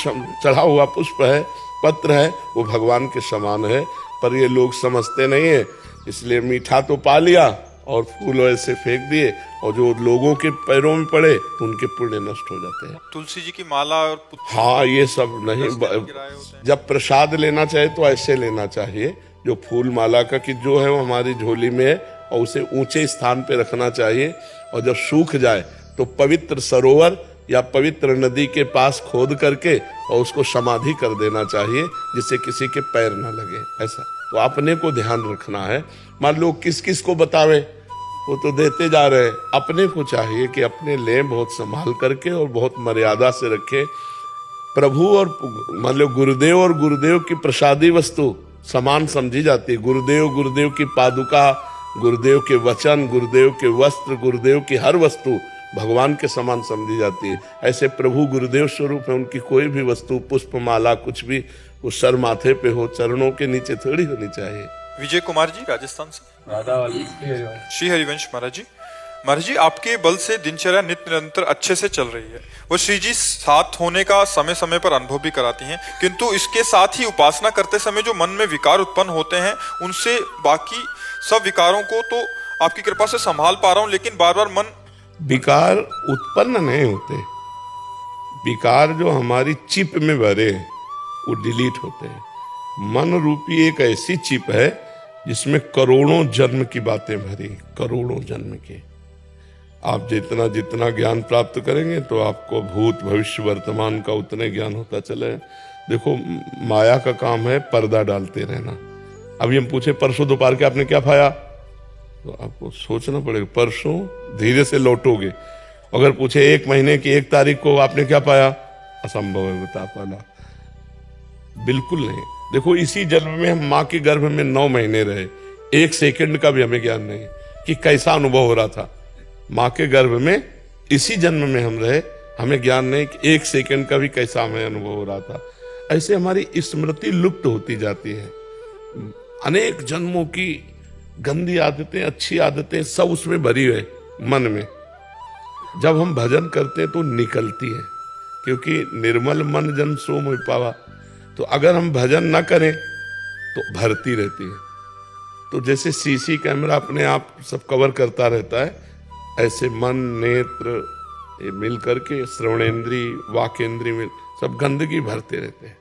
चढ़ा हुआ पुष्प है, पत्र है, वो भगवान के समान है। पर ये लोग समझते नहीं है, इसलिए मीठा तो पा लिया और फूल ऐसे फेंक दिए, और जो लोगों के पैरों में पड़े तो उनके पुण्य नष्ट हो जाते हैं। तुलसी जी की माला और हाँ, ये सब नहीं। जब प्रसाद लेना चाहिए तो ऐसे लेना चाहिए, जो फूल माला का कि जो है वो हमारी झोली में है, और उसे ऊंचे स्थान पे रखना चाहिए। और जब सूख जाए तो पवित्र सरोवर या पवित्र नदी के पास खोद करके और उसको समाधि कर देना चाहिए, जिससे किसी के पैर न लगे। ऐसा तो अपने को ध्यान रखना है। मान लो किस किस को बतावे, वो तो देते जा रहे। अपने को चाहिए कि अपने लें बहुत संभाल करके और बहुत मर्यादा से रखे। प्रभु और मान लो गुरुदेव और गुरुदेव की प्रसादी वस्तु समान समझी जाती है। गुरुदेव की पादुका, गुरुदेव के वचन, गुरुदेव के वस्त्र, गुरुदेव की हर वस्तु भगवान के समान समझी जाती है। ऐसे प्रभु गुरुदेव स्वरूप है, उनकी कोई भी वस्तु, पुष्प माला, कुछ भी वो सर माथे पे हो, चरणों के नीचे थोड़ी होनी चाहिए। विजय कुमार जी राजस्थान से। राधा वाली श्री हरिवंश महाराज जी, महाराज जी आपके बल से दिनचर्या नित्य निरंतर अच्छे से चल रही है। वो श्री जी साथ होने का समय समय पर अनुभव भी कराती हैं, किंतु इसके साथ ही उपासना करते समय जो मन में विकार उत्पन्न होते हैं, उनसे बाकी सब विकारों को तो आपकी कृपा से संभाल पा रहा हूं, लेकिन बार बार मन विकार उत्पन्न नहीं होते। विकार जो हमारी चिप में भरे हैं वो डिलीट होते हैं। मन रूपी एक ऐसी चिप है जिसमें करोड़ों जन्म की बातें भरी, करोड़ों जन्म की। आप जितना जितना ज्ञान प्राप्त करेंगे तो आपको भूत भविष्य वर्तमान का उतने ज्ञान होता चले। देखो माया का काम है पर्दा डालते रहना। अभी हम पूछे परसों दोपहर के आपने क्या खाया, तो आपको सोचना पड़ेगा परसों धीरे से लौटोगे। अगर पूछे 1 महीने की 1 तारीख को आपने क्या पाया, असंभव है बता पाना, बिल्कुल नहीं। देखो इसी जन्म में हम माँ के गर्भ में 9 महीने रहे, 1 सेकंड का भी हमें ज्ञान नहीं कि कैसा अनुभव हो रहा था। माँ के गर्भ में इसी जन्म में हम रहे, हमें ज्ञान नहीं कि 1 सेकंड का भी कैसा हमें अनुभव हो रहा था। ऐसे हमारी स्मृति लुप्त होती जाती है। अनेक जन्मों की गंदी आदतें, अच्छी आदतें सब उसमें भरी हुए मन में। जब हम भजन करते हैं तो निकलती है, क्योंकि निर्मल मन जन सो मोहि पावा। तो अगर हम भजन न करें तो भरती रहती है। तो जैसे सीसी कैमरा अपने आप सब कवर करता रहता है, ऐसे मन, नेत्र ये मिल करके श्रवणेंद्री, वाकेंद्री में सब गंदगी भरते रहते हैं।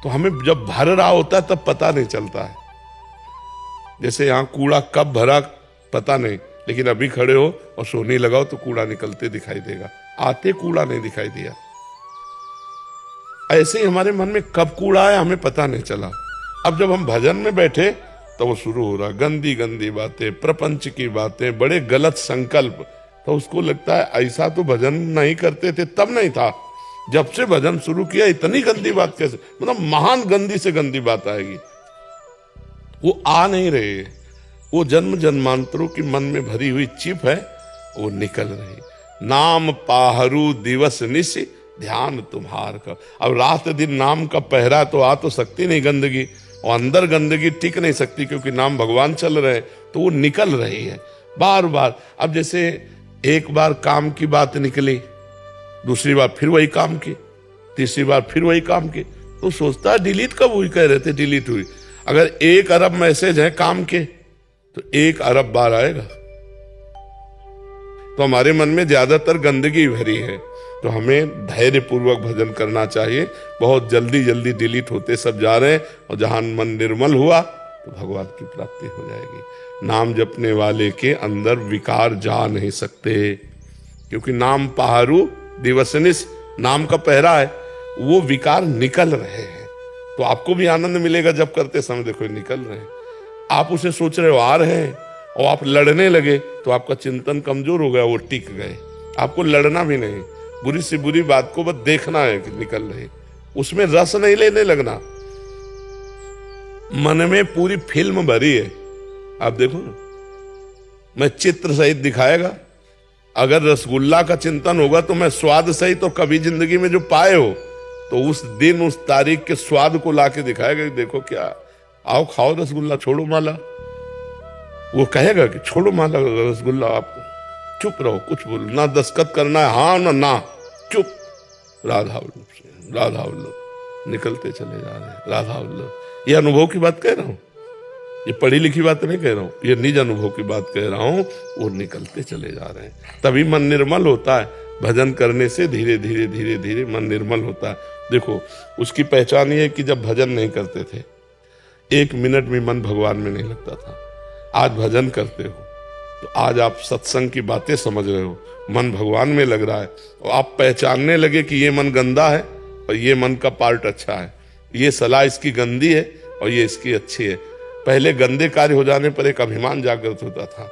तो हमें जब भर रहा होता है तब पता नहीं चलता है। जैसे यहाँ कूड़ा कब भरा पता नहीं, लेकिन अभी खड़े हो और सोनी लगाओ तो कूड़ा निकलते दिखाई देगा, आते कूड़ा नहीं दिखाई दिया। ऐसे ही हमारे मन में कब कूड़ा आया हमें पता नहीं चला। अब जब हम भजन में बैठे तो वो शुरू हो रहा, गंदी गंदी बातें, प्रपंच की बातें, बड़े गलत संकल्प। तो उसको लगता है ऐसा तो भजन नहीं करते थे तब नहीं था, जब से भजन शुरू किया इतनी गंदी बात कैसे, मतलब महान गंदी से गंदी बात आएगी। वो आ नहीं रहे, वो जन्म जन्मांतरों की मन में भरी हुई चिप है, वो निकल रही। नाम पाहरू दिवस निश ध्यान तुम्हार का। अब रात दिन नाम का पहरा तो आ तो सकती नहीं गंदगी, और अंदर गंदगी टिक नहीं सकती, क्योंकि नाम भगवान चल रहे हैं, तो वो निकल रही है बार बार। अब जैसे एक बार काम की बात निकली, दूसरी बार फिर वही काम की, तीसरी बार फिर वही काम की, तो सोचता है डिलीट कब हुई, कह रहे थे डिलीट हुई। अगर 1 अरब मैसेज है काम के तो 1 अरब बार आएगा। तो हमारे मन में ज्यादातर गंदगी भरी है, तो हमें धैर्य पूर्वक भजन करना चाहिए। बहुत जल्दी जल्दी डिलीट होते सब जा रहे हैं, और जहां मन निर्मल हुआ तो भगवान की प्राप्ति हो जाएगी। नाम जपने वाले के अंदर विकार जा नहीं सकते, क्योंकि नाम पहारू दिवसनिस, नाम का पहरा है, वो विकार निकल रहे हैं। तो आपको भी आनंद मिलेगा जब करते समय, देखो निकल रहे हैं। आप उसे सोच रहे हो आ रहे हैं और आप लड़ने लगे तो आपका चिंतन कमजोर हो गया, वो टिक गए। आपको लड़ना भी नहीं, बुरी से बुरी बात को बस देखना है कि निकल रहे, उसमें रस नहीं लेने लगना। मन में पूरी फिल्म भरी है, आप देखो ना, मैं चित्र सहित दिखाएगा। अगर रसगुल्ला का चिंतन होगा तो मैं स्वाद सहित तो कभी जिंदगी में जो पाए हो, तो उस दिन उस तारीख के स्वाद को लाके दिखाएगा कि देखो क्या, आओ खाओ रसगुल्ला, छोड़ो माला। वो कहेगा कि छोड़ो माला रसगुल्ला, आप चुप रहो, कुछ बोलो ना, दस्तखत करना है हाँ ना, चुप। राधा वल्लभ, राधा वल्लभ, निकलते चले जा रहे हैं, राधा वल्लभ। ये अनुभव की बात कह रहा हूं, ये पढ़ी लिखी बात नहीं कह रहा हूं, ये निज अनुभव की बात कह रहा हूं। वो निकलते चले जा रहे हैं, तभी मन निर्मल होता है। भजन करने से धीरे धीरे धीरे धीरे मन निर्मल होता है। देखो उसकी पहचान ये है कि जब भजन नहीं करते थे 1 मिनट भी मन भगवान में नहीं लगता था। आज भजन करते हो तो आज आप सत्संग की बातें समझ रहे हो, मन भगवान में लग रहा है और आप पहचानने लगे कि ये मन गंदा है और ये मन का पार्ट अच्छा है, ये सलाह इसकी गंदी है और ये इसकी अच्छी है। पहले गंदे कार्य हो जाने पर एक अभिमान जागृत होता था,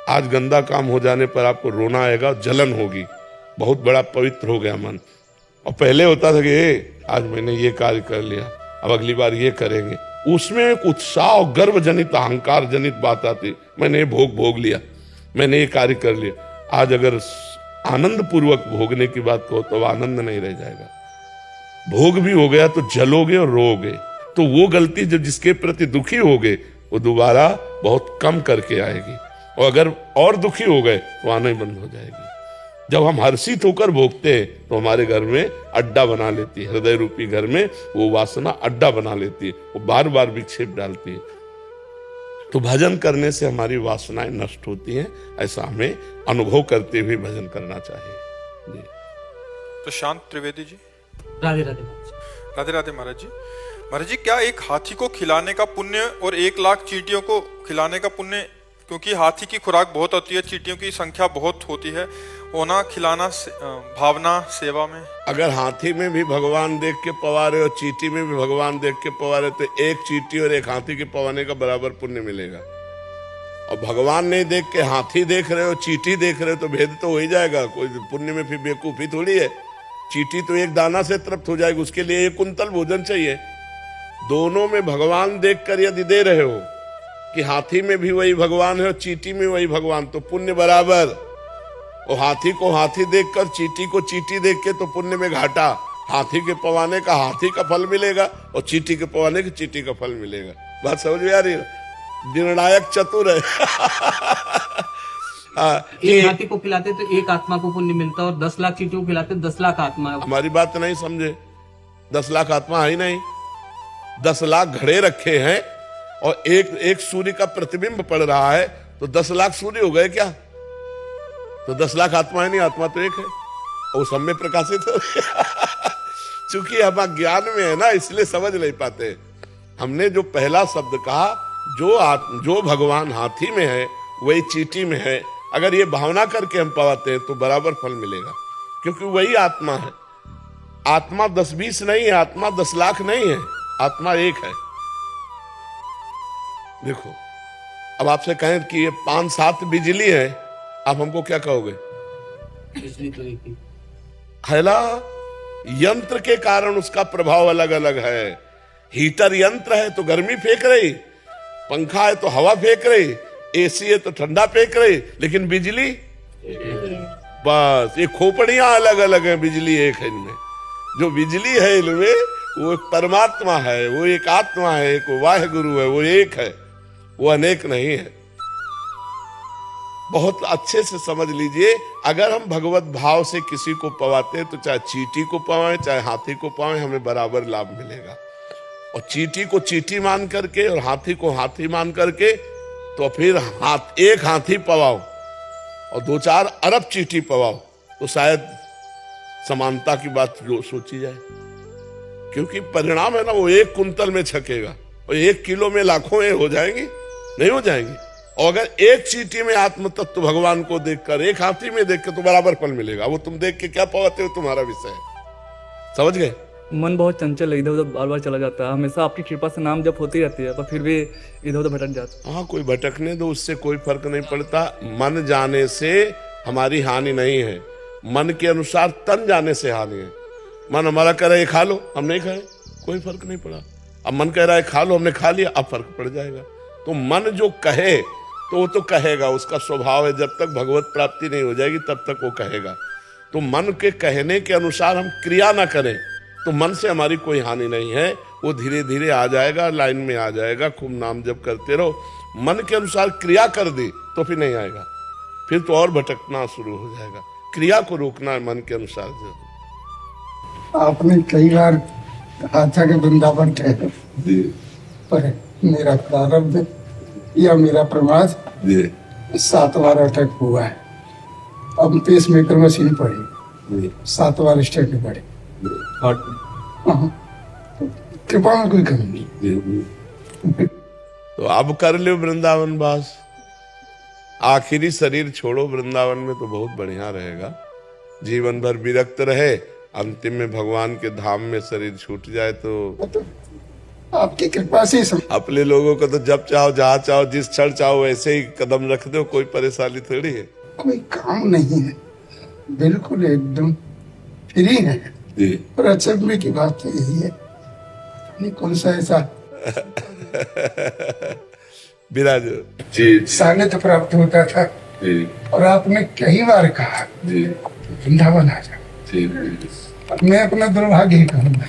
आज गंदा काम हो जाने पर आपको रोना आएगा, जलन होगी, बहुत बड़ा पवित्र हो गया मन। और पहले होता था कि आज मैंने ये कार्य कर लिया, अब अगली बार ये करेंगे, उसमें एक उत्साह और गर्व जनित अहंकार जनित बात आती, मैंने ये भोग लिया, मैंने ये कार्य कर लिया। आज अगर आनंद पूर्वक भोगने की बात कहो तो आनंद नहीं रह जाएगा, भोग भी हो गया तो जलोगे और रोओगे। तो वो गलती जब जिसके प्रति दुखी होगे वो दोबारा बहुत कम करके आएगी, और अगर और दुखी हो गए तो आना ही बंद हो जाएगी। जब हम हर्षित होकर भोगते हैं तो हमारे घर में अड्डा बना लेती है, हृदय रूपी घर में वो वासना अड्डा बना लेती है, वो बार बार विक्षेप डालती है। तो भजन करने से हमारी वासनाएं नष्ट होती हैं, ऐसा हमें अनुभव करते हुए भजन करना चाहिए जी। तो शांत त्रिवेदी जी, राधे राधे। राधे राधे महाराज जी। महाराज जी, क्या एक हाथी को खिलाने का पुण्य और 1 लाख चींटियों को खिलाने का पुण्य, क्योंकि हाथी की खुराक बहुत होती है, चींटियों की संख्या बहुत होती है, होना खिलाना भावना सेवा में? अगर हाथी में भी भगवान देख के पवारे और चींटी में भी भगवान देख के पवारे तो एक चींटी और एक हाथी के पवाने का बराबर पुण्य मिलेगा। और भगवान नहीं देख के हाथी देख रहे हो, चींटी देख रहे हो तो भेद तो हो ही जाएगा, कोई पुण्य में फिर बेवकूफी थोड़ी है। चींटी तो एक दाना से तृप्त हो जाएगी, उसके लिए 1 कुंतल भोजन चाहिए। दोनों में भगवान देख कर यदि दे रहे हो कि हाथी में भी वही भगवान है और चींटी में वही भगवान, तो पुण्य बराबर। और हाथी को हाथी देखकर चींटी को चींटी देख के तो पुण्य में घाटा। हाथी के पवाने का हाथी का फल मिलेगा और चींटी के पवाने के चींटी का फल मिलेगा। बात समझ में आ रही है? निर्णायक चतुर है। एक हाथी को खिलाते तो 1 आत्मा को पुण्य मिलता, और 10 लाख चींटियों को खिलाते 10 लाख आत्मा। हमारी बात नहीं समझे, 10 लाख आत्मा है ही नहीं, 10 लाख घड़े रखे हैं और एक सूर्य का प्रतिबिंब पड़ रहा है, तो 10 लाख सूर्य हो गए क्या? तो 10 लाख आत्मा है नहीं, आत्मा तो एक है और सब में प्रकाशित हो। चूंकि हम ज्ञान में है ना, इसलिए समझ नहीं पाते। हमने जो पहला शब्द कहा, जो भगवान हाथी में है वही चींटी में है, अगर ये भावना करके हम पाते हैं तो बराबर फल मिलेगा, क्योंकि वही आत्मा है। आत्मा 10-20 नहीं है, आत्मा 10 लाख नहीं है, आत्मा एक है। देखो, अब आपसे कहें कि ये 5-7 बिजली है, आप हमको क्या कहोगे? बिजली तो एक ही है ना, यंत्र के कारण उसका प्रभाव अलग अलग है। हीटर यंत्र है तो गर्मी फेंक रही, पंखा है तो हवा फेंक रही, एसी है तो ठंडा फेंक रही, लेकिन बिजली बस, ये खोपड़ियां अलग अलग हैं, बिजली एक है इनमें। जो बिजली है इनमें वो एक परमात्मा है, वो एक आत्मा है, एक वाह गुरु है, वो एक है, वो अनेक नहीं है। बहुत अच्छे से समझ लीजिए, अगर हम भगवत भाव से किसी को पवाते हैं तो चाहे चींटी को पवाएं चाहे हाथी को पवाएं, हमें बराबर लाभ मिलेगा। और चींटी को चींटी मान करके और हाथी को हाथी मान करके, तो फिर एक हाथी पवाओ और 2-4 अरब चींटी पवाओ, तो शायद समानता की बात जो सोची जाए। क्योंकि परिणाम है ना, वो 1 कुंतल में छकेगा और 1 किलो में लाखों हो जाएंगी, नहीं हो जाएंगी। और अगर एक चींटी में आत्म तत्व भगवान को देखकर, एक हाथी में देखकर, तो बराबर फल मिलेगा। वो तुम देख के क्या पाते हो, तुम्हारा विषय है। समझ गए? मन बहुत चंचल है, इधर उधर बार बार चला जाता है। हमेशा आपकी कृपा से नाम जप होती रहती है, पर फिर भी इधर उधर भटक जाता है। हाँ, कोई भटकने दो, उससे कोई फर्क नहीं पड़ता। मन जाने से हमारी हानि नहीं है, मन के अनुसार तन जाने से हानि है। मन हमारा कह रहा है खा लो, हम नहीं खाए, कोई फर्क नहीं पड़ा। अब मन कह रहा है खा लो, हमने खा लिया, अब फर्क पड़ जाएगा। तो मन जो कहे तो वो तो कहेगा, उसका स्वभाव है। जब तक भगवत प्राप्ति नहीं हो जाएगी तब तक वो कहेगा। तो मन के कहने के अनुसार हम क्रिया ना करें तो मन से हमारी कोई हानि नहीं है। वो धीरे धीरे आ जाएगा, लाइन में आ जाएगा। खूब नाम जप करते रहो, मन के अनुसार क्रिया कर दी तो फिर नहीं आएगा, फिर तो और भटकना शुरू हो जाएगा। क्रिया को रोकना है मन के अनुसार। आपने कई बार कहा था कि वृंदावन ठहरो, पर मेरा प्रारब्ध या मेरा प्रमाद 7 बार अटक हुआ है। अब पेस मेकर मशीन पड़ी, 7 बार स्टेट में पड़ी। कृपा में कोई कमी नहीं। तो अब कर लो वृंदावन वास, आखिरी शरीर छोड़ो वृंदावन में तो बहुत बढ़िया रहेगा, जीवन भर विरक्त रहे, अंतिम में भगवान के धाम में शरीर छूट जाए तो आपकी कृपा से सब अपने लोगों को तो जब चाहो जहाँ चाहो जिस क्षण चाहो वैसे ही कदम रख दो, कोई परेशानी थोड़ी है। कोई काम नहीं है, बिल्कुल एकदम फ्री है। और अचंभे की बात तो यही है, नहीं कौन सा ऐसा विराज जी सानिध्य प्राप्त होता था जी। और आपने कई बार कहा जी वृंदावन आ जाओ, मैं अपना दुर्भाग्य ही कहूंगा।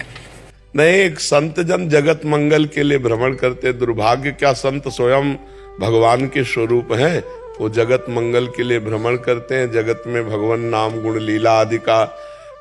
नहीं, एक संत जन जगत मंगल के लिए भ्रमण करते, दुर्भाग्य क्या, संत स्वयं भगवान के स्वरूप हैं, वो जगत मंगल के लिए भ्रमण करते हैं, जगत में भगवान नाम गुण लीला आदि का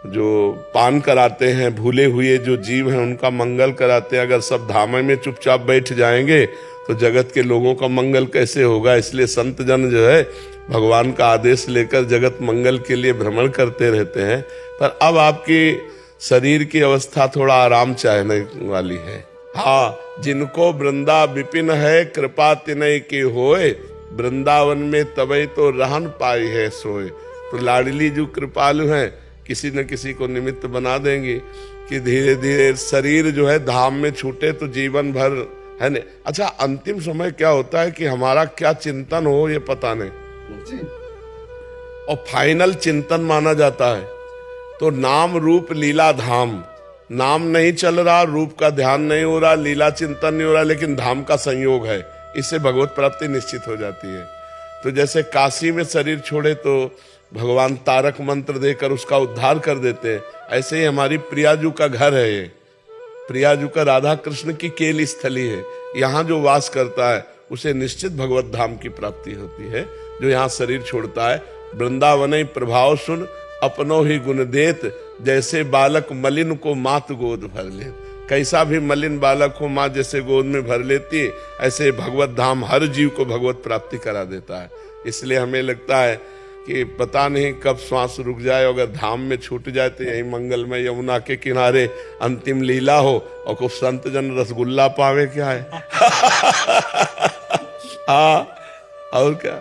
जो पान कराते हैं, भूले हुए जो जीव हैं उनका मंगल कराते हैं। अगर सब धामे में चुपचाप बैठ जाएंगे तो जगत के लोगों का मंगल कैसे होगा। इसलिए संत जन जो है भगवान का आदेश लेकर जगत मंगल के लिए भ्रमण करते रहते हैं। पर अब आपकी शरीर की अवस्था थोड़ा आराम चाहने वाली है। हाँ, जिनको वृंदा विपिन है, कृपा तिनय की होए, वृंदावन में तबई तो रहन पाई है सोए। तो लाडली जो कृपालु हैं किसी न किसी को निमित्त बना देंगे कि धीरे धीरे शरीर जो है धाम में छूटे तो जीवन भर है न। अच्छा, अंतिम समय क्या होता है कि हमारा क्या चिंतन हो ये पता नहीं, और फाइनल चिंतन माना जाता है तो नाम रूप लीला धाम। नाम नहीं चल रहा, रूप का ध्यान नहीं हो रहा, लीला चिंतन नहीं हो रहा, लेकिन धाम का संयोग है, इससे भगवत प्राप्ति निश्चित हो जाती है। तो जैसे काशी में शरीर छोड़े तो भगवान तारक मंत्र देकर उसका उद्धार कर देते हैं, ऐसे ही हमारी प्रियाजू का घर है ये। प्रियाजू का राधा कृष्ण की केल स्थली है, यहाँ जो वास करता है उसे निश्चित भगवत धाम की प्राप्ति होती है। जो यहाँ शरीर छोड़ता है, वृंदावन प्रभाव सुन अपनों ही गुण देत, जैसे बालक मलिन को मात गोद भर ले। कैसा भी मलिन बालक हो माँ जैसे गोद में भर लेती है, ऐसे भगवत धाम हर जीव को भगवत प्राप्ति करा देता है। इसलिए हमें लगता है कि पता नहीं कब श्वास रुक जाए, अगर धाम में छूट जाए तो यही मंगलमय यमुना के किनारे अंतिम लीला हो और कुछ संत जन रसगुल्ला पावे, क्या है। हाँ, और क्या।